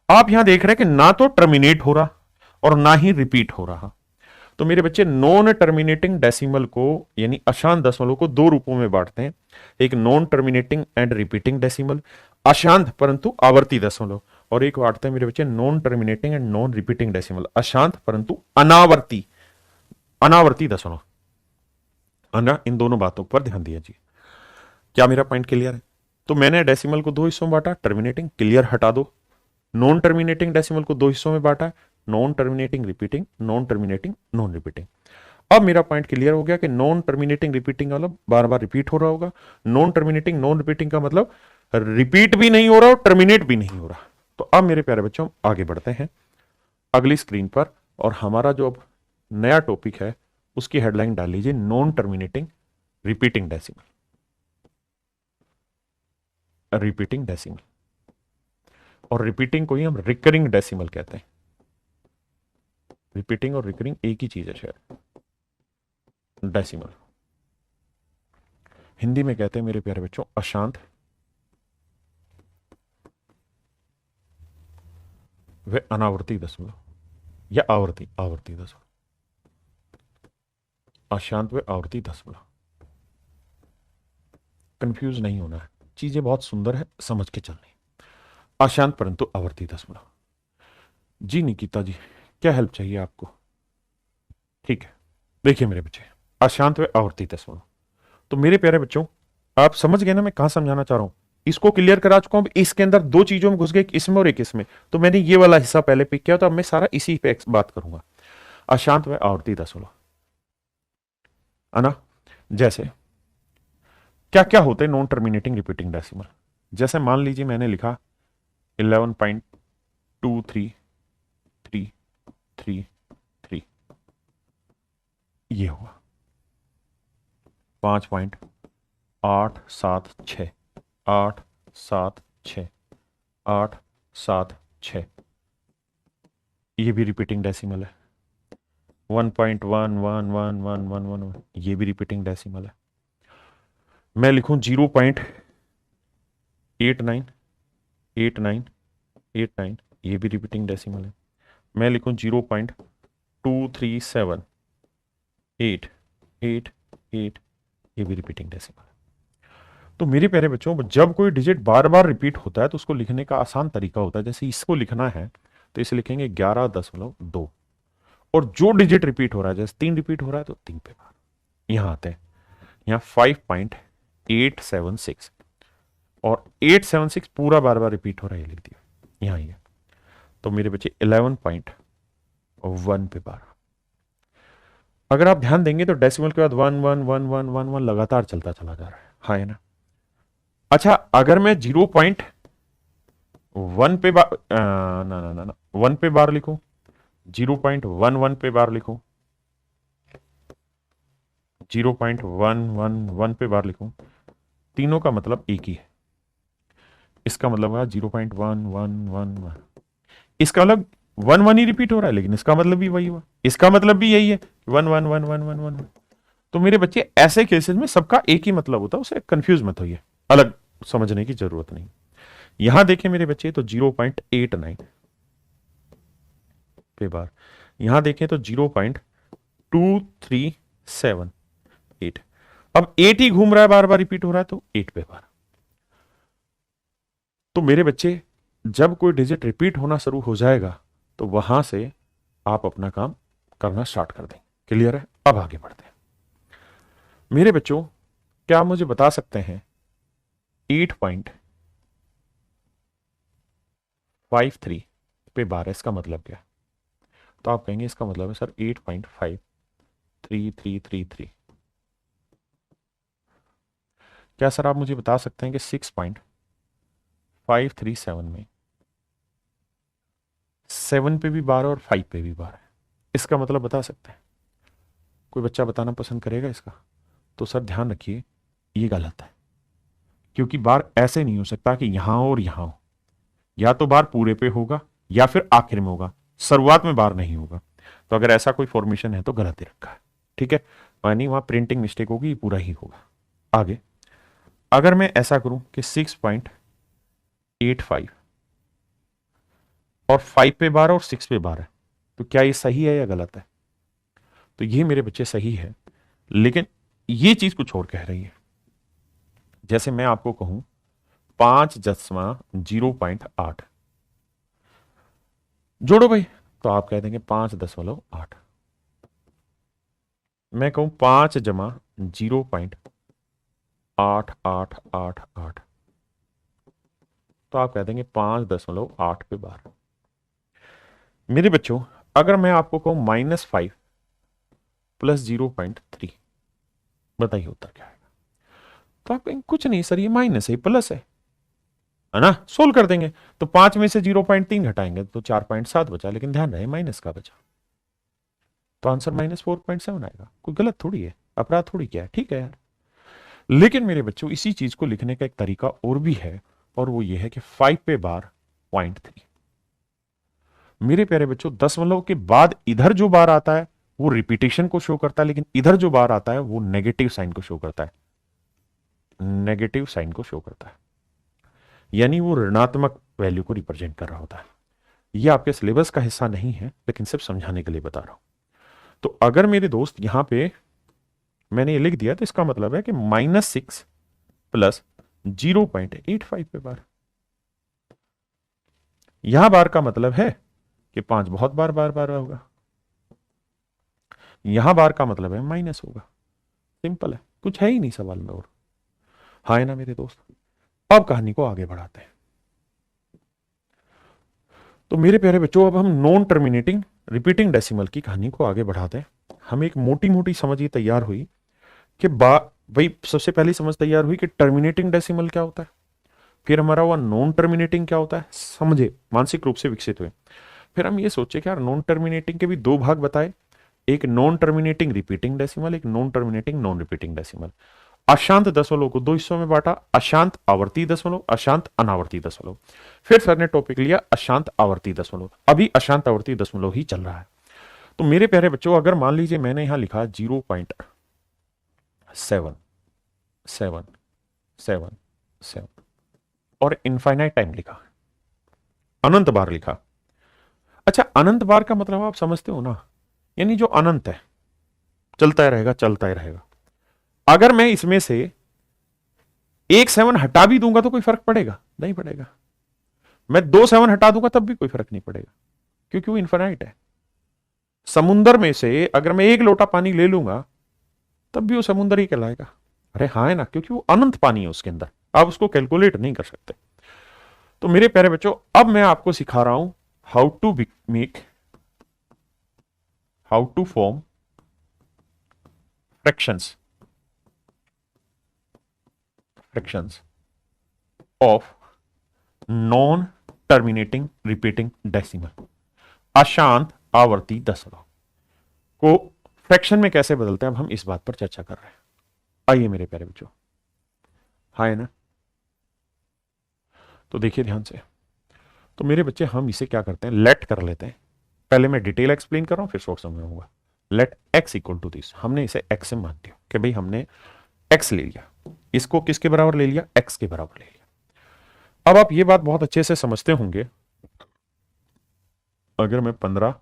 आप यहां देख रहे हैं कि ना तो टर्मिनेट हो रहा और ना ही रिपीट हो रहा। तो मेरे बच्चे, नॉन टर्मिनेटिंग डेसिमल को यानी अशांत दशमलव को दो रूपों में बांटते हैं। एक non terminating and repeating decimal, अशांत परंतु आवर्ती दशमलव, और एक बांटते हैं मेरे बच्चे non terminating and non repeating decimal, अशांत परंतु अनावर्ती अनावर्ती दशमलव। अन्ना इन दोनों बातों पर ध्यान दिया जी। क्या मेरा पॉइंट क्लियर है? तो मैंने डेसिमल को दो हिस्सों में बांटा, टर्मिनेटिंग क्लियर हटा दो। नॉन टर्मिनेटिंग डेसिमल को दो हिस्सों में बांटा, non terminating repeating, non terminating non repeating. अब मेरा पॉइंट क्लियर हो गया कि नॉन टर्मिनेटिंग रिपीटिंग का मतलब बार बार रिपीट हो रहा होगा, नॉन टर्मिनेटिंग नॉन रिपीटिंग का मतलब रिपीट भी नहीं हो रहा और टर्मिनेट भी नहीं हो रहा। तो अब मेरे प्यारे बच्चों आगे बढ़ते हैं अगली स्क्रीन पर, और हमारा जो अब नया टॉपिक है उसकी हेडलाइन डाल लीजिए non terminating repeating decimal. Repeating decimal, और रिपीटिंग को ही हम रिकरिंग डेसिमल कहते हैं। रिपीटिंग और रिकरिंग एक ही चीज है शायद। डेसिमल हिंदी में कहते हैं मेरे प्यारे बच्चों अशांत व अनावर्ती दशमलव या आवर्ती आवर्ती दशमलव। अशांत व आवर्ती दशमलव, कंफ्यूज नहीं होना है, चीजें बहुत सुंदर है, समझ के चलनी। अशांत परंतु आवर्ती दशमलव। जी निकिता जी, क्या हेल्प चाहिए आपको? ठीक है, देखिए मेरे बच्चे, अशांत व आवर्ती दशमलव। तो मेरे प्यारे बच्चों आप समझ गए ना मैं कहां समझाना चाह रहा हूं? इसको क्लियर करा चुका हूं। इसके अंदर दो चीजों में घुस गए, एक इसमें और एक इसमें। तो मैंने ये वाला हिस्सा पहले पिक किया, तो अब मैं सारा इसी पे बात करूंगा, अशांत व आवर्ती दशमलव, है ना? जैसे क्या क्या होते हैं नॉन टर्मिनेटिंग रिपीटिंग डेसिमल? जैसे मान लीजिए मैंने लिखा 11.23333, ये हुआ 5.876 876 876, ये भी रिपीटिंग डेसिमल है। 1.1111111, ये भी रिपीटिंग डेसिमल है। मैं लिखूं 0.898989, ये भी रिपीटिंग डेसिमल है। मैं लिखूं 0.237888, ये भी रिपीटिंग डेसिमल है। तो मेरे प्यारे बच्चों, जब कोई डिजिट बार बार रिपीट होता है तो उसको लिखने का आसान तरीका होता है। जैसे इसको लिखना है तो इसे लिखेंगे 11.2, और जो डिजिट रिपीट हो रहा है, जैसे 3 रिपीट हो रहा है तो 3 पे बार। यहां आते हैं, यहां 5.876, और 876 पूरा बार बार रिपीट हो रहा है, ये लिख दिया यहां ही है। तो मेरे बच्चे 11.1 पे बार। अगर आप ध्यान देंगे तो डेसिमल के बाद 1 1 1 1 1 1 लगातार चलता चला जा रहा है, हाँ है ना? अच्छा, अगर मैं 0.1 पे बार ना ना ना ना 1 पे बार लिखूं, 0.11 पे बार लिखूं, 0.111 पे बार लिखूं, तीनों का मतलब एक ही है। इसका मतलब होगा 0.1111। इसका मतलब 1 1 ही रिपीट हो रहा है, लेकिन इसका मतलब भी वही हुआ, इसका मतलब भी यही है 1 1 1 1 1 1। तो मेरे बच्चे ऐसे केसेस में सबका एक ही मतलब होता है, उसे कंफ्यूज मत होइए, अलग समझने की जरूरत नहीं। यहां देखें मेरे बच्चे तो 0.89 पे बार, यहां देखें तो 0.2378। अब 8 ही घूम रहा है, बार बार रिपीट हो रहा है, तो 8 पे बार। तो मेरे बच्चे जब कोई डिजिट रिपीट होना शुरू हो जाएगा तो वहां से आप अपना काम करना स्टार्ट कर दें। क्लियर है? अब आगे बढ़ते हैं मेरे बच्चों। क्या आप मुझे बता सकते हैं 8.53 पे बार है, इसका मतलब क्या है? तो आप कहेंगे इसका मतलब है सर 8.5333। क्या सर आप मुझे बता सकते हैं कि 6.537 में 7 पे भी बार है और 5 पे भी बार है, इसका मतलब बता सकते हैं? कोई बच्चा बताना पसंद करेगा इसका? तो सर ध्यान रखिए, ये गलत है, क्योंकि बार ऐसे नहीं हो सकता कि यहां और यहां हो। या तो बार पूरे पे होगा या फिर आखिर में होगा, शुरुआत में बार नहीं होगा। तो अगर ऐसा कोई फॉर्मेशन है तो गलत ही रखा है, ठीक है? यानी वहां प्रिंटिंग मिस्टेक होगी, पूरा ही होगा। आगे अगर मैं ऐसा करूं कि 6.85 और 5 पे बार और 6 पे बार है, तो क्या ये सही है या गलत है? तो ये मेरे बच्चे सही है, लेकिन ये चीज कुछ और कह रही है। जैसे मैं आपको कहूं 5.08 जोड़ो भाई, तो आप कह देंगे 5.8। मैं कहूं 5 जमा 0.8888, तो आप कह देंगे 5.8 पे बार। मेरे बच्चों अगर मैं आपको कहूं -5 प्लस 0.3, बताइए उत्तर क्या आएगा? तो आप कहेंगे कुछ नहीं सर, ये माइनस है, प्लस है ना, सोल्व कर देंगे। तो 5 में से 0.3 घटाएंगे तो 4.7 बचा, लेकिन ध्यान रहे माइनस का बचा, तो आंसर -4.7 आएगा। कोई गलत थोड़ी है, अपराध थोड़ी क्या है, ठीक है यार। लेकिन मेरे बच्चों इसी चीज को लिखने का एक तरीका और भी है, और वो ये है कि 5 पे बार 0.3। मेरे प्यारे बच्चों दशमलव के बाद इधर जो बार आता है वो रिपीटेशन को शो करता है, लेकिन इधर जो बार आता है वो नेगेटिव साइन को शो करता है, नेगेटिव साइन को शो करता है, यानी वो ऋणात्मक वैल्यू को रिप्रेजेंट कर रहा होता है। ये आपके सिलेबस का हिस्सा नहीं है, लेकिन सिर्फ समझाने के लिए बता रहा हूं। तो अगर मेरे दोस्त यहां पे मैंने ये लिख दिया, तो इसका मतलब है कि -6 प्लस 0.85 पे बार। यहां बार का मतलब है कि 5 बहुत बार बार बार होगा, यहां बार का मतलब है माइनस होगा। सिंपल है, कुछ है ही नहीं सवाल में और। हाँ है ना मेरे दोस्त? अब कहानी को आगे बढ़ाते हैं। तो मेरे प्यारे बच्चों अब हम नॉन टर्मिनेटिंग रिपीटिंग डेसिमल की कहानी को आगे बढ़ाते हैं। हमें एक मोटी मोटी समझ ये तैयार हुई कि भाई सबसे पहली समझ तैयार हुई कि टर्मिनेटिंग डेसिमल क्या होता है, फिर हमारा हुआ नॉन टर्मिनेटिंग क्या होता है, समझे, मानसिक रूप से विकसित हुए। फिर हम ये सोचे कि यार नॉन टर्मिनेटिंग के भी दो भाग बताए, एक नॉन टर्मिनेटिंग रिपीटिंग डेसिमल, एक non terminating non repeating decimal. अशांत दशमलव को दो हिस्सों में बांटा, अशांत आवर्ती दशमलव, अशांत अनावर्ती दशमलव। फिर सर ने टॉपिक लिया अशांत आवर्ती दशमलव, अभी अशांत आवर्ती दशमलव ही चल रहा है। तो मेरे प्यारे बच्चों अगर मान लीजिए मैंने यहां लिखा 0.77777 और इनफाइनाइट टाइम लिखा, अनंत बार लिखा। अच्छा अनंत बार का मतलब आप समझते हो ना, यानी जो अनंत है चलता ही रहेगा चलता ही रहेगा। अगर मैं इसमें से एक 7 हटा भी दूंगा तो कोई फर्क पड़ेगा? नहीं पड़ेगा। मैं 2 7 हटा दूंगा तब भी कोई फर्क नहीं पड़ेगा, क्योंकि वो इन्फाइनाइट है। समुंदर में से अगर मैं एक लोटा पानी ले लूंगा तब भी वो समुंदर ही कहलाएगा। अरे हाँ है ना, क्योंकि वो अनंत पानी है उसके अंदर, आप उसको कैलकुलेट नहीं कर सकते। तो मेरे प्यारे बच्चों अब मैं आपको सिखा रहा हूं how to make how to form fractions fractions of non terminating repeating decimal, अशांत आवर्ती दशमलव को फ्रैक्शन में कैसे बदलते हैं, अब हम इस बात पर चर्चा कर रहे हैं। आइए मेरे प्यारे बच्चों, हाँ है ना? तो देखिए ध्यान से। तो मेरे बच्चे हम इसे क्या करते हैं, लेट कर लेते हैं। पहले मैं डिटेल एक्सप्लेन कर रहा हूं, फिर शॉर्ट समझाऊंगा। Let x equal to this, हमने इसे एक्स से मान दिया कि भाई हमने एक्स ले लिया, इसको किसके बराबर ले लिया, एक्स के बराबर ले लिया। अब आप ये बात बहुत अच्छे से समझते होंगे, अगर मैं 15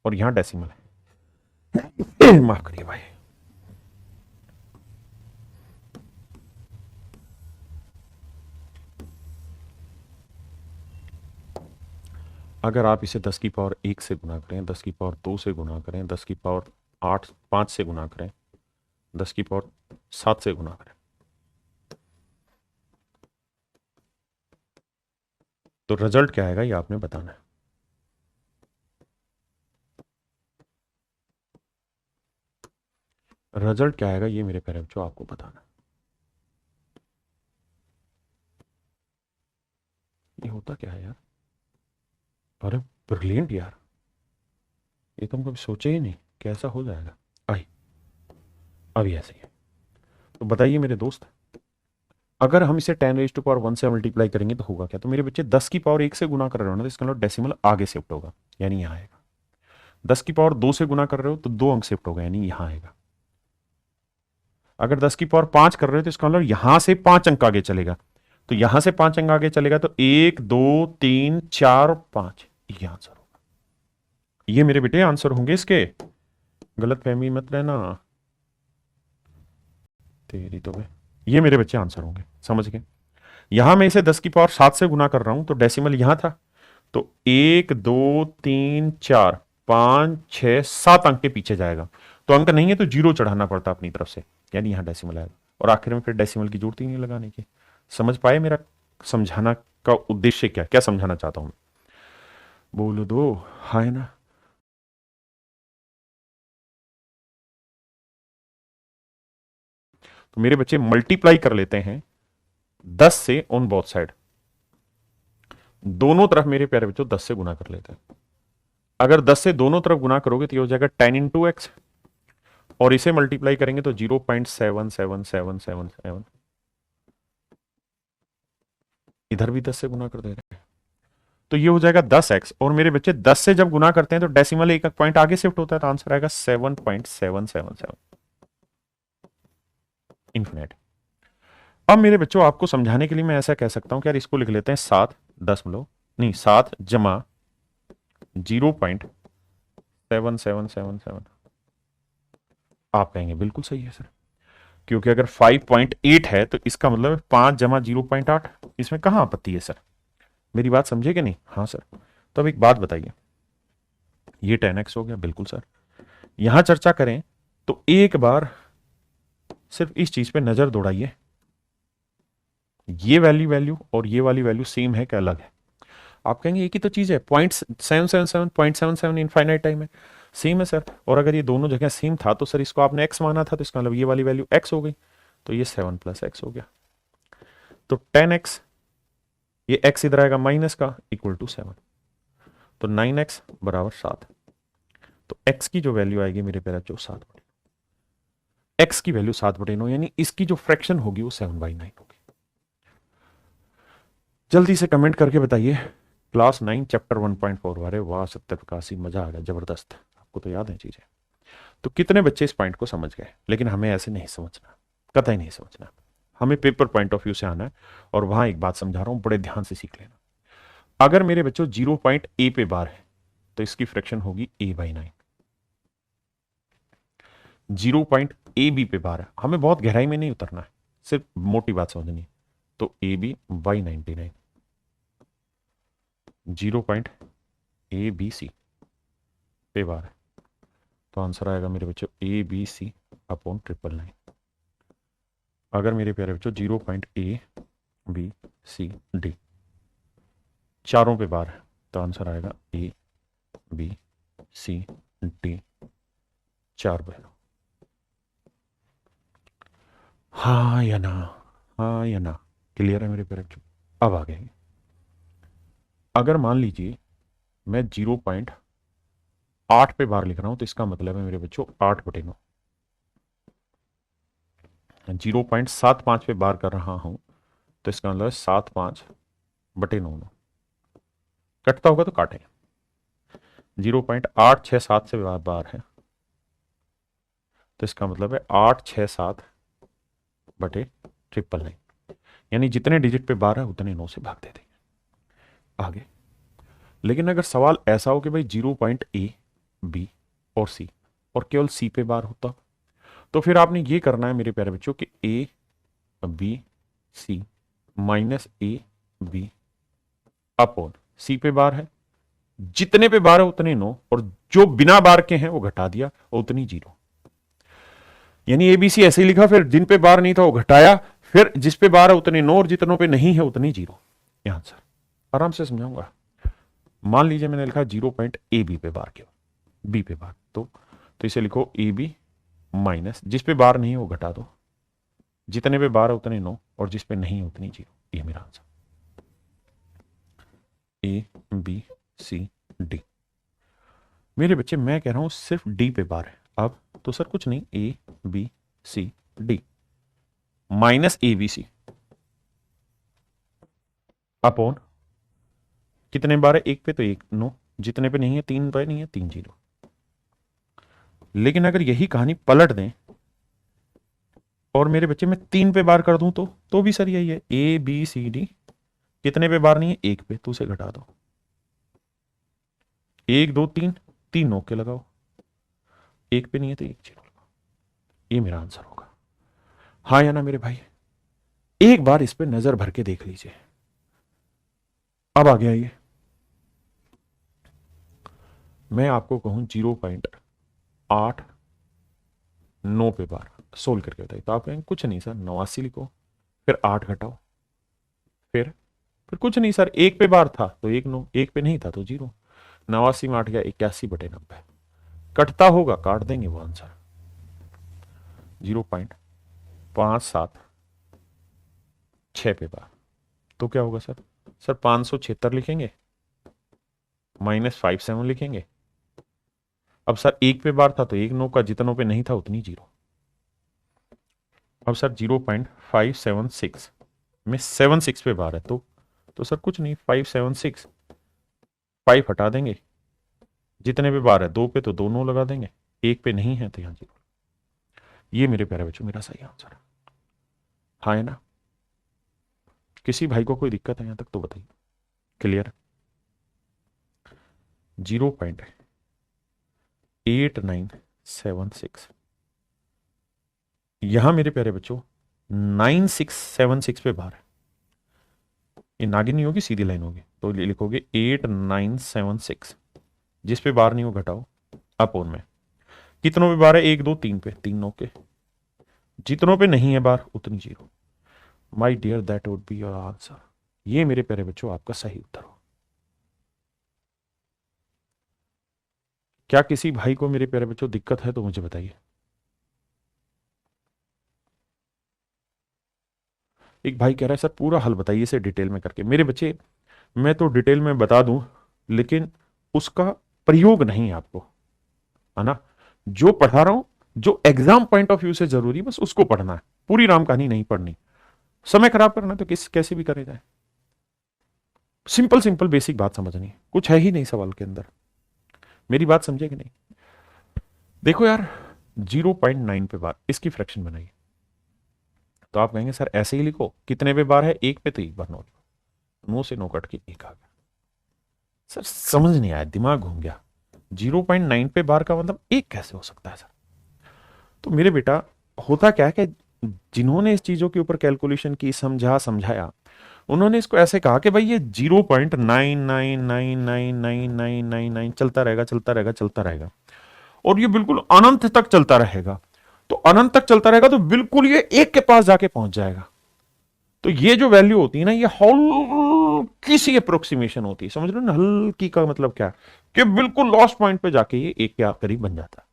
और यहां डेसिमल है माफ करिए भाई, अगर आप इसे 10 की पावर 1 से गुना करें, 10 की पावर 2 से गुना करें, 10 की पावर 8 5 से गुना करें, 10 की पावर 7 से गुना करें, तो रिजल्ट क्या आएगा ये आपने बताना है। रिजल्ट क्या आएगा ये मेरे प्यारे बच्चों आपको बताना है। ये होता क्या है यार, अरे ब्रिलियंट यार, ये तो हम कभी सोचे ही नहीं कि ऐसा हो जाएगा। आई अभी ऐसे ही है। तो बताइए मेरे दोस्त, अगर हम इसे 10 raised to power 1 से मल्टीप्लाई करेंगे तो होगा क्या, तो मेरे बच्चे 10 की पावर 1 से गुना कर रहे हो ना, तो इसका मतलब डेसिमल आगे शिफ्ट होगा, यानी यहाँ आएगा। 10 की पावर 2 से गुना कर रहे हो तो 2 अंक शिफ्ट होगा, यानी यहाँ आएगा। अगर 10 की पावर 5 कर रहे हो तो इसका मतलब यहां से 5 अंक आगे चलेगा, तो यहां से 5 अंक आगे चलेगा, तो 1 2 3 4 5, ये आंसर होगा। ये मेरे बेटे आंसर होंगे इसके, गलत फहमी मत रहना तेरी तो भाई। ये मेरे बच्चे आंसर होंगे, समझ गए। यहां मैं इसे 10 की पावर 7 से गुना कर रहा हूं, तो डेसिमल यहां था, तो 1 2 3 4 5 6 7 अंक के पीछे जाएगा, तो अंक नहीं है तो जीरो चढ़ाना पड़ता अपनी तरफ से, यानी यहां डेसिमल आएगा, और आखिर में फिर डेसिमल की जरूरत ही नहीं लगाने की। समझ पाए मेरा समझाना का उद्देश्य क्या क्या समझाना चाहता हूं, बोलो दो हाय ना। तो मेरे बच्चे मल्टीप्लाई कर लेते हैं 10 से ऑन बोथ साइड, दोनों तरफ मेरे प्यारे बच्चों 10 से गुना कर लेते हैं। अगर 10 से दोनों तरफ गुना करोगे तो ये हो जाएगा 10 × x, और इसे मल्टीप्लाई करेंगे तो 0.7777, इधर भी 10 से गुना कर दे रहे हैं, तो ये हो जाएगा 10x, और मेरे बच्चे 10 से जब गुना करते हैं तो डेसिमल एक पॉइंट आगे शिफ्ट होता है, तो आंसर आएगा 7.777 इन्फिनेट। अब मेरे बच्चों आपको समझाने के लिए मैं ऐसा कह सकता हूं कि यार इसको लिख लेते हैं 7 नहीं 7 जमा 0.7777। आप कहेंगे बिल्कुल सही है सर, क्योंकि अगर 5.8 है तो इसका मतलब 5 जमा 0.8, इसमें कहां आपत्ति है सर, मेरी बात समझे कि नहीं। हाँ सर। तो अब एक बात बताइए, ये 10x हो गया, बिल्कुल सर। यहां चर्चा करें तो एक बार सिर्फ इस चीज पे नजर दौड़ाइए, ये वैल्यू वैल्यू और ये वाली वैल्यू सेम है कि अलग है। आप कहेंगे एक ही तो चीज है, 0.777 इनफाइनाइट टाइम है, सेम है सर। और अगर ये दोनों जगह सेम था तो सर इसको आपने एक्स माना था, तो इसका मतलब ये वाली वैल्यू एक्स हो गई, तो ये 7 + x हो गया। तो 10x, ये x इधर आएगा माइनस का, इक्वल टू 7, तो 9x बराबर 7। तो x की जो वैल्यू आएगी मेरे प्यारे बच्चों 7/9, x की वैल्यू 7/9, यानी इसकी जो फ्रैक्शन होगी वो 7/9 होगी। जल्दी से कमेंट करके बताइए, क्लास 9 चैप्टर 1.4। अरे वाह सत्य प्रकाशी, मजा आ गया, जबरदस्त, आपको तो याद है चीजें। तो कितने बच्चे इस पॉइंट को समझ गए, लेकिन हमें ऐसे नहीं समझना, कतई नहीं समझना, हमें पेपर पॉइंट ऑफ व्यू से आना है। और वहां एक बात समझा रहा हूं, बड़े ध्यान से सीख लेना। अगर मेरे बच्चों 0 पॉइंट ए पे बार है तो इसकी फ्रैक्शन होगी a/9। 0 पॉइंट ए बी पे बार है, हमें बहुत गहराई में नहीं उतरना है, सिर्फ मोटी बात समझनी है, तो AB/99। 0 पॉइंट ए बी सी पे बार है, तो आंसर आएगा मेरे बच्चों ABC/999। अगर मेरे प्यारे बच्चों 0 point A B C D चारों पे बार है, तो आंसर आएगा ABCD 4 बहनों। हाँ या ना, हाँ या ना, क्लियर है मेरे प्यारे बच्चों। अब आ गए, अगर मान लीजिए मैं 0.8 पे बार लिख रहा हूं, तो इसका मतलब है मेरे बच्चों 8/9। 0.75 पे बार कर रहा हूं तो इसका मतलब 7/5/9। कटता होगा तो काटें। 0.867 से बार है, तो इसका मतलब है 867/999। यानी जितने डिजिट पे बार है उतने 9 से भाग दे देंगे। आगे, लेकिन अगर सवाल ऐसा हो कि भाई 0.A, B और C और केवल C पे बार होता, तो फिर आपने ये करना है मेरे प्यारे बच्चों कि A, B, C minus A, B upon C पे बार है, जितने पे बार है उतने 9, और जो बिना बार के हैं वो घटा दिया और उतनी 0। यानी ABC ऐसे ही लिखा, फिर जिन पे बार नहीं था वो घटाया, फिर जिस पे बार है उतने 9 और जितनों पे नहीं है उतनी 0। यह आंसर आराम से समझाऊंगा। मान लीजिए मैंने लिखा 0.AB पे बार केवल, B पे बार, तो इसे लिखो AB माइनस जिस पे बार नहीं है वो घटा दो, जितने पे बार है उतने 9 और जिस पे नहीं है उतनी 0। ये मेरा आंसर ABCD। मेरे बच्चे मैं कह रहा हूं सिर्फ D पे बार है। अब तो सर कुछ नहीं, ABCD माइनस ABC अपॉन कितने बार है, एक पे तो 1 9, जितने पे नहीं है 3 पे नहीं है 3 0। लेकिन अगर यही कहानी पलट दें और मेरे बच्चे मैं 3 पे बार कर दूं तो भी सर यही है, ABCD कितने पे बार नहीं है, 1 पे, तो उसे घटा दो, 1 2 3 3 9 के लगाओ, 1 पे नहीं है तो 1 0 लगाओ। ये मेरा आंसर होगा। हाँ या ना मेरे भाई? एक बार इस पे नजर भर के देख लीजिए। अब आ गया ये, मैं आपको कहूं 0.89 पे बार सोल्व करके बताइए, तो आप कहेंगे कुछ नहीं सर 89 लिखो, फिर 8 घटाओ, फिर कुछ नहीं सर, 1 पे बार था तो 1 9, 1 पे नहीं था तो 0। 89 में 8 गया 81/90। कटता होगा काट देंगे वो आंसर 0.576 पे बार। तो क्या होगा सर? 576 लिखेंगे माइनस 57 लिखेंगे। अब सर 1 पे बार था तो 1 9 का, जितनों पे नहीं था उतनी 0। अब सर 0.576 में 76 पे बार है, तो सर कुछ नहीं, 576 5 हटा देंगे, जितने पे बार है 2 पे तो 2 9 लगा देंगे, 1 पे नहीं है तो यहां 0। ये मेरे प्यारे बच्चों मेरा सही आंसर है। हाँ है ना? किसी भाई को कोई दिक्कत है यहां तक तो बताइए। क्लियर? 0.8976, यहां मेरे प्यारे बच्चों 9676 पे बार है। ये नागिन नहीं होगी, सीधी लाइन होगी, तो लिखोगे 8976, जिस पे बार नहीं हो घटाओ, अपोन में कितनों पे बार है, 1 2 3 पे, 3 9 के, जितनों पे नहीं है बार उतनी 0। My dear that would be your answer. ये मेरे प्यारे बच्चों आपका सही उत्तर हो। क्या किसी भाई को मेरे प्यारे बच्चों दिक्कत है तो मुझे बताइए। एक भाई कह रहा है सर पूरा हल बताइए इसे डिटेल में करके। मेरे बच्चे मैं तो डिटेल में बता दूं, लेकिन उसका प्रयोग नहीं है आपको, है ना? जो पढ़ा रहा हूं, जो एग्जाम पॉइंट ऑफ व्यू से जरूरी बस उसको पढ़ना है, पूरी राम कहानी नहीं पढ़नी। समय खराब करना तो कैसे भी करे जाए। सिंपल सिंपल बेसिक बात समझनी है, कुछ है ही नहीं सवाल के अंदर। मेरी बात समझे कि नहीं? देखो यार 0.9 पे बार, इसकी फ्रैक्शन बनाइए, तो आप कहेंगे सर ऐसे ही लिखो, कितने पे बार है, 1 पे, तो 1 बार 9 लिखो, 9 से 9 कट के 1 आ गया। सर समझ नहीं आया, दिमाग घूम गया, 0.9 पे बार का मतलब 1 कैसे हो सकता है सर? तो मेरे बेटा होता क्या है कि जिन्होंने इस चीजों के ऊपर कैलकुलेशन की, समझाया, उन्होंने इसको ऐसे कहा कि भाई ये 0.99999999 चलता रहेगा और ये बिल्कुल अनंत तक चलता रहेगा। तो अनंत तक चलता रहेगा तो बिल्कुल ये 1 के पास जाके पहुंच जाएगा। तो ये जो वैल्यू होती है ना, ये हल्की सी अप्रोक्सीमेशन होती है, समझ लो ना, हल्की का मतलब क्या, कि बिल्कुल लास्ट पॉइंट पे जाके ये 1 के करीब बन जाता है।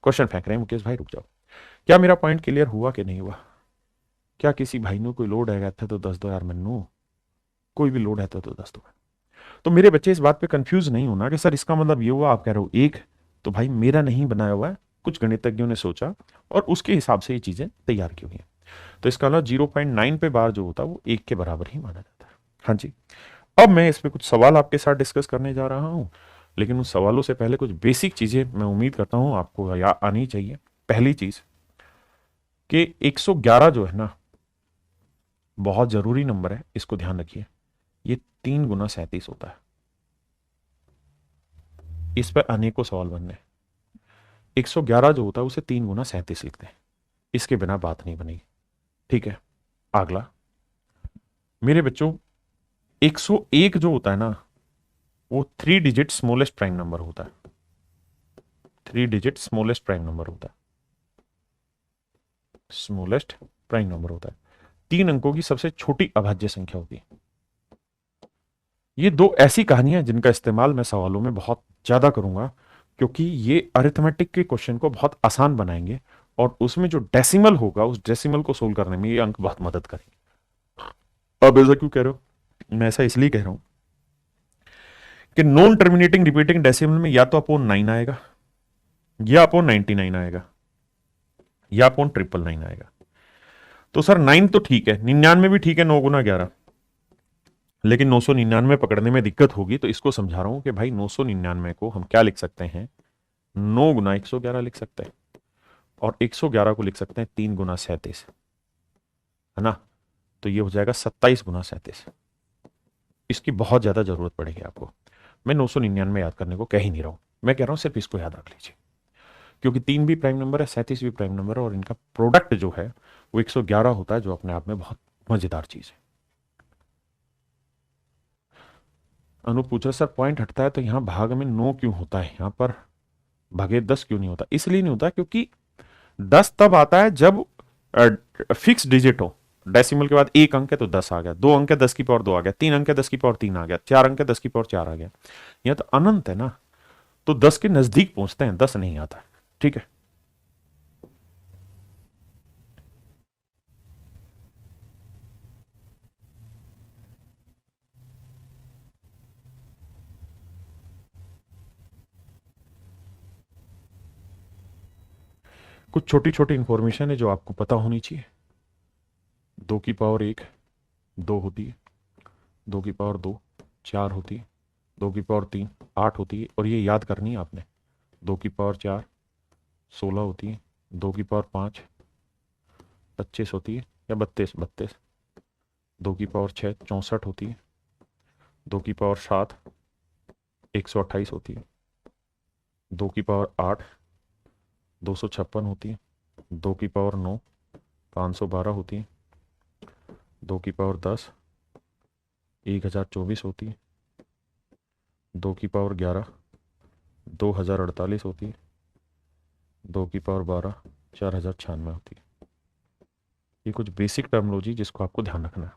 क्वेश्चन फेंक रहे हैं मुकेश भाई, रुक जाओ। क्या मेरा पॉइंट क्लियर हुआ कि नहीं हुआ? क्या किसी भाई ने कोई लोड है तो 10 दो यार मन्नू, कोई भी लोड है तो 10 दो। तो मेरे बच्चे इस बात पे कंफ्यूज नहीं होना कि सर इसका मतलब ये हुआ, आप कह रहे हो 1, तो भाई मेरा नहीं बनाया हुआ है, कुछ गणितज्ञों ने सोचा और उसके हिसाब से ये चीजें तैयार की हुई हैं। तो इसका मतलब 0.9 पे बार जो होता है वो 1 के बराबर ही माना जाता है। हाँ जी। अब मैं इस पे कुछ सवाल आपके साथ डिस्कस करने जा रहा हूँ, लेकिन उन सवालों से पहले कुछ बेसिक चीज़ें मैं उम्मीद करता हूँ आपको या आनी चाहिए। पहली चीज़ कि 111 जो है ना, बहुत ज़रूरी नंबर है, इसको ध्यान रखिए। ये 3 गुना 37 होता है। इस पर अनेकों सवाल बनने हैं। 111 जो होता है उसे 3 गुना 37 लिखते हैं, इसके बिना बात नहीं बनेगी। ठीक है। अगला मेरे बच्चों, 101 जो होता है ना, वो 3 डिजिट स्मॉलेस्ट प्राइम नंबर होता है। 3 डिजिट स्मॉलेस्ट प्राइम नंबर होता है। स्मॉलेस्ट प्राइम नंबर होता है, 3 अंकों की सबसे छोटी अभाज्य संख्या होती है। ये दो ऐसी कहानियां जिनका इस्तेमाल मैं सवालों में बहुत ज्यादा करूंगा, क्योंकि ये अरिथमेटिक के क्वेश्चन को बहुत आसान बनाएंगे, और उसमें जो डेसिमल होगा उस डेसिमल को सोल्व करने में ये अंक बहुत मदद करेंगे। अब ऐसा क्यों कह रहे हो? मैं ऐसा इसलिए कह रहा हूं कि नॉन टर्मिनेटिंग रिपीटिंग डेसिमल में या तो अपॉन 9 आएगा, या अपॉन 99 आएगा, या अपॉन 999 आएगा। तो सर 9 तो ठीक है, 99 भी ठीक है, 9 गुना 11, लेकिन 999 पकड़ने में दिक्कत होगी। तो इसको समझा रहा हूं कि भाई 999 को हम क्या लिख सकते हैं, 9 गुना 111 लिख सकते हैं, और 111 को लिख सकते हैं 3 गुना 37, है ना। तो ये हो जाएगा 27 गुना 37। इसकी बहुत ज्यादा जरूरत पड़ेगी आपको। मैं 999 याद करने को कह ही नहीं रहा हूं, मैं कह रहा हूं सिर्फ इसको याद रख लीजिए, क्योंकि 3 भी प्राइम नंबर है, 37 भी प्राइम नंबर है, और इनका प्रोडक्ट जो है वो 111 होता है, जो अपने आप में बहुत मजेदार चीज है। अनूप पूछ रहा सर पॉइंट हटता है तो यहाँ भाग में 9 क्यों होता है, यहाँ पर भागे 10 क्यों नहीं होता? इसलिए नहीं होता क्योंकि 10 तब आता है जब फिक्स डिजिट हो। डेसिमल के बाद एक अंक है तो 10 आ गया, 2 अंक है 10 की पावर 2 आ गया, 3 अंक है 10 की पावर 3 आ गया, 4 अंक है 10 की पावर 4 आ गया। यह तो अनंत है ना, तो 10 के नजदीक पहुंचते हैं, 10 नहीं आता। ठीक है। कुछ छोटी छोटी इंफॉर्मेशन है जो आपको पता होनी चाहिए। 2 की पावर 1 2 होती है, 2 की पावर 2 4 होती है, 2 की पावर 3 8 होती है, और ये याद करनी है आपने। 2 की पावर 4 16 होती है, 2 की पावर 5 25 होती है, या 32 2 की पावर 6 64 होती है, 2 की पावर 7 128 होती है, 2 की पावर 8 256 होती है, 2 की पावर 9 512 होती है, 2 की पावर 10 1024 होती है, 2 की पावर 11 2048 होती है, 2 की पावर 12 4096 होती है। ये कुछ बेसिक टर्मोलॉजी जिसको आपको ध्यान रखना है।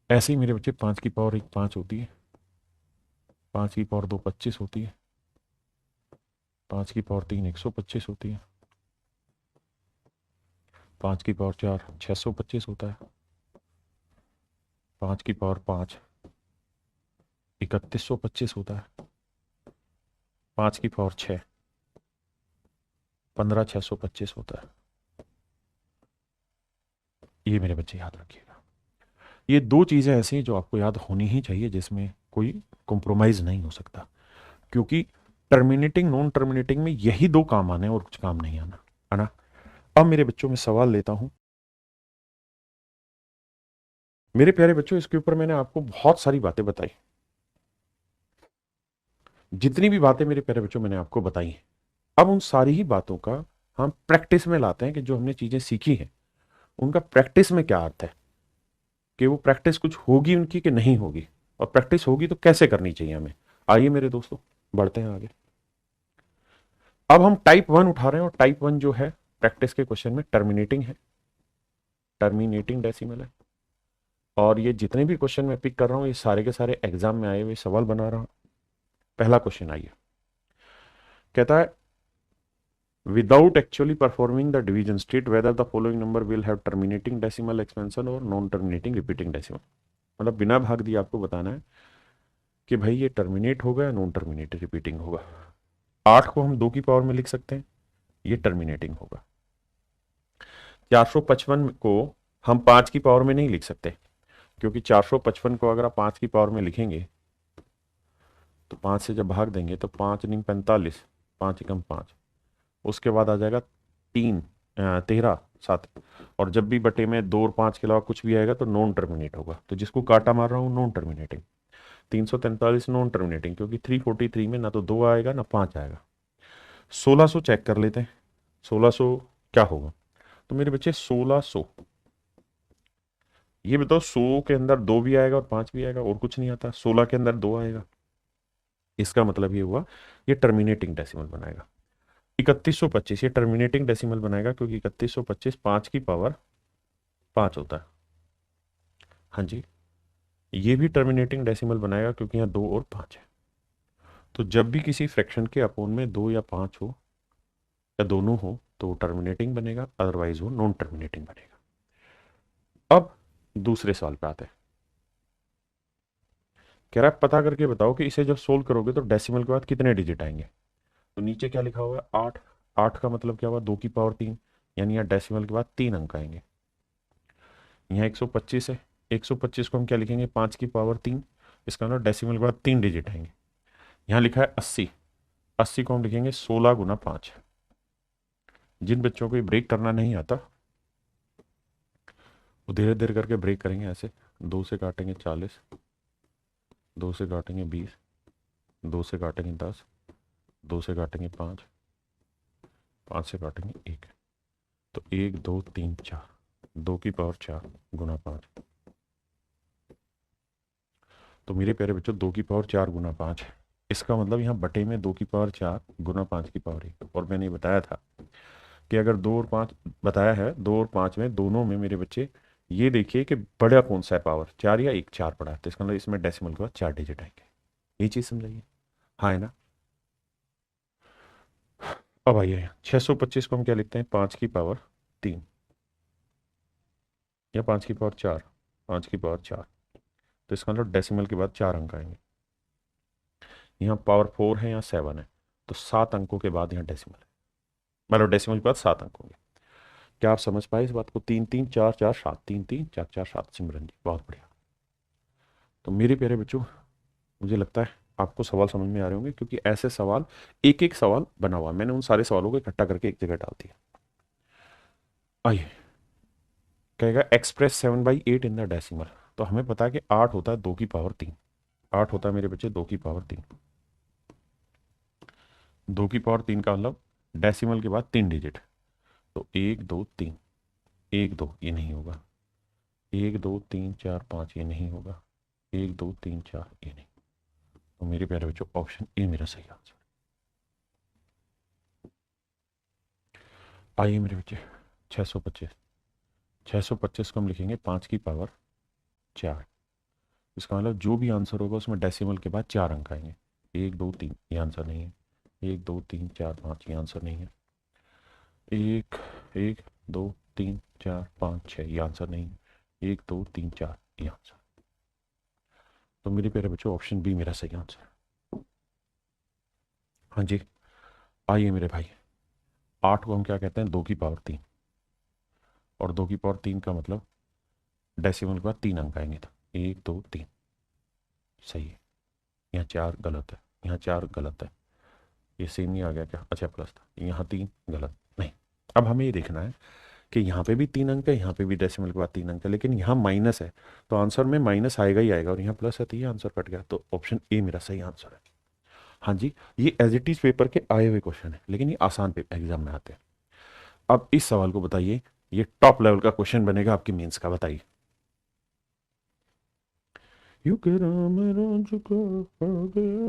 ऐसे ही मेरे बच्चे 5 की पावर 1 5 होती है, 5 की पावर 2 25 होती है, 5 की पावर 3 125 होती है, 5 की पावर 4 625 होता है, 5 की पावर 5 3125 होता है, 5 की पावर 6 15625 होता है। ये मेरे बच्चे याद रखिएगा। ये दो चीज़ें ऐसी हैं जो आपको याद होनी ही चाहिए, जिसमें कोई कॉम्प्रोमाइज़ नहीं हो सकता, क्योंकि टर्मिनेटिंग नॉन टर्मिनेटिंग में यही दो काम आने और कुछ काम नहीं आना, है ना। अब मेरे बच्चों में सवाल लेता हूं। मेरे प्यारे बच्चों, इसके ऊपर मैंने आपको बहुत सारी बातें बताई। जितनी भी बातें मेरे प्यारे बच्चों मैंने आपको बताई हैं, अब उन सारी ही बातों का हम प्रैक्टिस में लाते हैं कि जो हमने चीजें सीखी हैं उनका प्रैक्टिस में क्या अर्थ है, कि वो प्रैक्टिस कुछ होगी उनकी कि नहीं होगी, और प्रैक्टिस होगी तो कैसे करनी चाहिए हमें। आइए मेरे दोस्तों, बढ़ते हैं आगे। अब हम टाइप 1 उठा रहे हैं, और टाइप 1 जो है प्रैक्टिस के क्वेश्चन में टर्मिनेटिंग है, टर्मिनेटिंग डेसिमल है। और ये जितने भी क्वेश्चन मैं पिक कर रहा हूं ये सारे के सारे एग्जाम में आए हुए सवाल बना रहा हूं। पहला क्वेश्चन आइए, कहता है without actually performing the division state whether the following number will have terminating decimal expansion और नॉन टर्मिनेटिंग रिपीटिंग डेसिमल। मतलब बिना भाग दिए आपको बताना है कि भाई ये टर्मिनेट होगा या नॉन टर्मिनेट रिपीटिंग होगा। 8 को हम 2 की पावर में लिख सकते हैं, ये टर्मिनेटिंग होगा। 455 को हम 5 की पावर में नहीं लिख सकते, क्योंकि 455 को अगर आप 5 की पावर में लिखेंगे तो 5 से जब भाग देंगे तो 5 नहीं 45, 5 एकम 5, उसके बाद आ जाएगा 3 13 7, और जब भी बटे में 2 और 5 के अलावा कुछ भी आएगा तो नॉन टर्मिनेट होगा, तो जिसको काटा मार रहा हूँ नॉन टर्मिनेटिंग। 343 नॉन टर्मिनेटिंग, क्योंकि 343 में ना तो 2 आएगा ना 5 आएगा। 1600 चेक कर लेते हैं, 1600 क्या होगा। तो मेरे बच्चे 1600, ये बताओ 100 के अंदर 2 भी आएगा और 5 भी आएगा और कुछ नहीं आता, 16 के अंदर 2 आएगा, इसका मतलब ये हुआ ये टर्मिनेटिंग डेसिमल बनाएगा। 3125 ये टर्मिनेटिंग डेसिमल बनाएगा, क्योंकि 3125 5 की पावर 5 होता है। हाँ जी, ये भी टर्मिनेटिंग डेसिमल बनाएगा, क्योंकि यहाँ 2 और 5 है। तो जब भी किसी फ्रैक्शन के अपोन में 2 या 5 हो या दोनों हो तो वो टर्मिनेटिंग बनेगा, अदरवाइज वो नॉन टर्मिनेटिंग बनेगा। अब दूसरे सवाल पे आते हैं। कह रहा है पता करके बताओ कि इसे जब सोल्व करोगे तो डेसिमल के बाद कितने डिजिट आएंगे। तो नीचे क्या लिखा हुआ है 8, 8 का मतलब क्या हुआ 2 की पावर 3, यानी यहाँ डेसिमल के बाद 3 अंक आएंगे। यहाँ 125 है, 125 को हम क्या लिखेंगे 5 की पावर 3, इसका मतलब डेसिमल के बाद 3 डिजिट आएंगे। यहाँ लिखा है 80, 80 को हम लिखेंगे 16 गुना 5। जिन बच्चों को ब्रेक करना नहीं आता वो धीरे धीरे करके ब्रेक करेंगे ऐसे। 2 से काटेंगे 40, 2 से काटेंगे 20, 2 से काटेंगे 10, 2 से काटेंगे 5, 5 से काटेंगे 1। तो 1 2 3 4, 2 की पावर 4 गुना 5। तो मेरे प्यारे बच्चों 2 की पावर 4 गुना 5, इसका मतलब यहाँ बटे में 2 की पावर 4 गुना 5 की पावर 1। और मैंने बताया था कि अगर 2 और 5 बताया है, 2 और 5 में दोनों में मेरे बच्चे ये देखिए कि बड़ा कौन सा है पावर, 4 या 1, 4 पड़ा है, तो इसका मतलब इसमें डेसिमल के बाद 4 डिजिट आएंगे। ये चीज़ समझाइए, हाँ है ना। अब आइए 625 को हम क्या लिखते हैं 5 की पावर 3 या 5 की पावर 4, 5 की पावर 4, तो इसका मतलब डेसिमल के बाद 4 अंक आएंगे। यहाँ पावर 4 है, यहाँ 7 है, तो 7 अंकों के बाद यहाँ डेसिमल है, मतलब डेसिमल के बाद 7 अंक होंगे। क्या आप समझ पाए इस बात को। 3 3 4 4 7, 3 3 4 4 7, सिमरन जी बहुत बढ़िया। तो मेरे प्यारे बच्चों मुझे लगता है आपको सवाल समझ में आ रहे होंगे, क्योंकि ऐसे सवाल एक एक सवाल बना हुआ, मैंने उन सारे सवालों को इकट्ठा करके एक जगह डाल दिया। आइए कहेगा एक्सप्रेस 7/8 इन द डेसिमल। तो हमें पता है कि 8 होता है 2 की पावर 3, 8 होता है मेरे बच्चे 2 की पावर 3, 2 की पावर 3 का मतलब डेसिमल के बाद 3 डिजिट। तो 1 2 3, 1 2 ये नहीं होगा, 1 2 3 4 5 ये नहीं होगा, 1 2 3 4 ये नहीं। तो मेरे प्यारे बच्चों ऑप्शन ए मेरा सही आंसर। आइए मेरे बच्चे 625, 625 को हम लिखेंगे 5 की पावर 4। इसका मतलब जो भी आंसर होगा उसमें डेसिमल के बाद 4 अंक आएंगे। 1 2 3 ये आंसर नहीं है, 1 2 3 4 5 ये आंसर नहीं है, 1 1 2 3 4 5 6 ये आंसर नहीं है, 1 2 3 4 ये आंसर। तो मेरे प्यारे बच्चों ऑप्शन बी मेरा सही आंसर। हाँ जी, आइए मेरे भाई 8 को हम क्या कहते हैं 2 की पावर 3, और 2 की पावर 3 का मतलब डेसिमल के बाद 3 अंक आएंगे, तो 1 2 3 सही है। यहाँ 4 गलत है, यहाँ 4 गलत है, ये सेम ही आ गया क्या, अच्छा प्लस था, यहाँ 3 गलत नहीं। अब हमें ये देखना है कि यहाँ पे भी 3 अंक है, यहाँ पे भी डेसिमल के बाद 3 अंक है, लेकिन यहाँ माइनस है तो आंसर में माइनस आएगा ही आएगा, और यहाँ प्लस है तो ये आंसर कट गया, तो ऑप्शन ए मेरा सही आंसर है। हाँ जी, ये एज इट इज पेपर के आए हुए क्वेश्चन है, लेकिन ये आसान पेपर एग्जाम में आते हैं। अब इस सवाल को बताइए, ये टॉप लेवल का क्वेश्चन बनेगा आपकी मेंस का, बताइए। यू के राम राज का आ गया।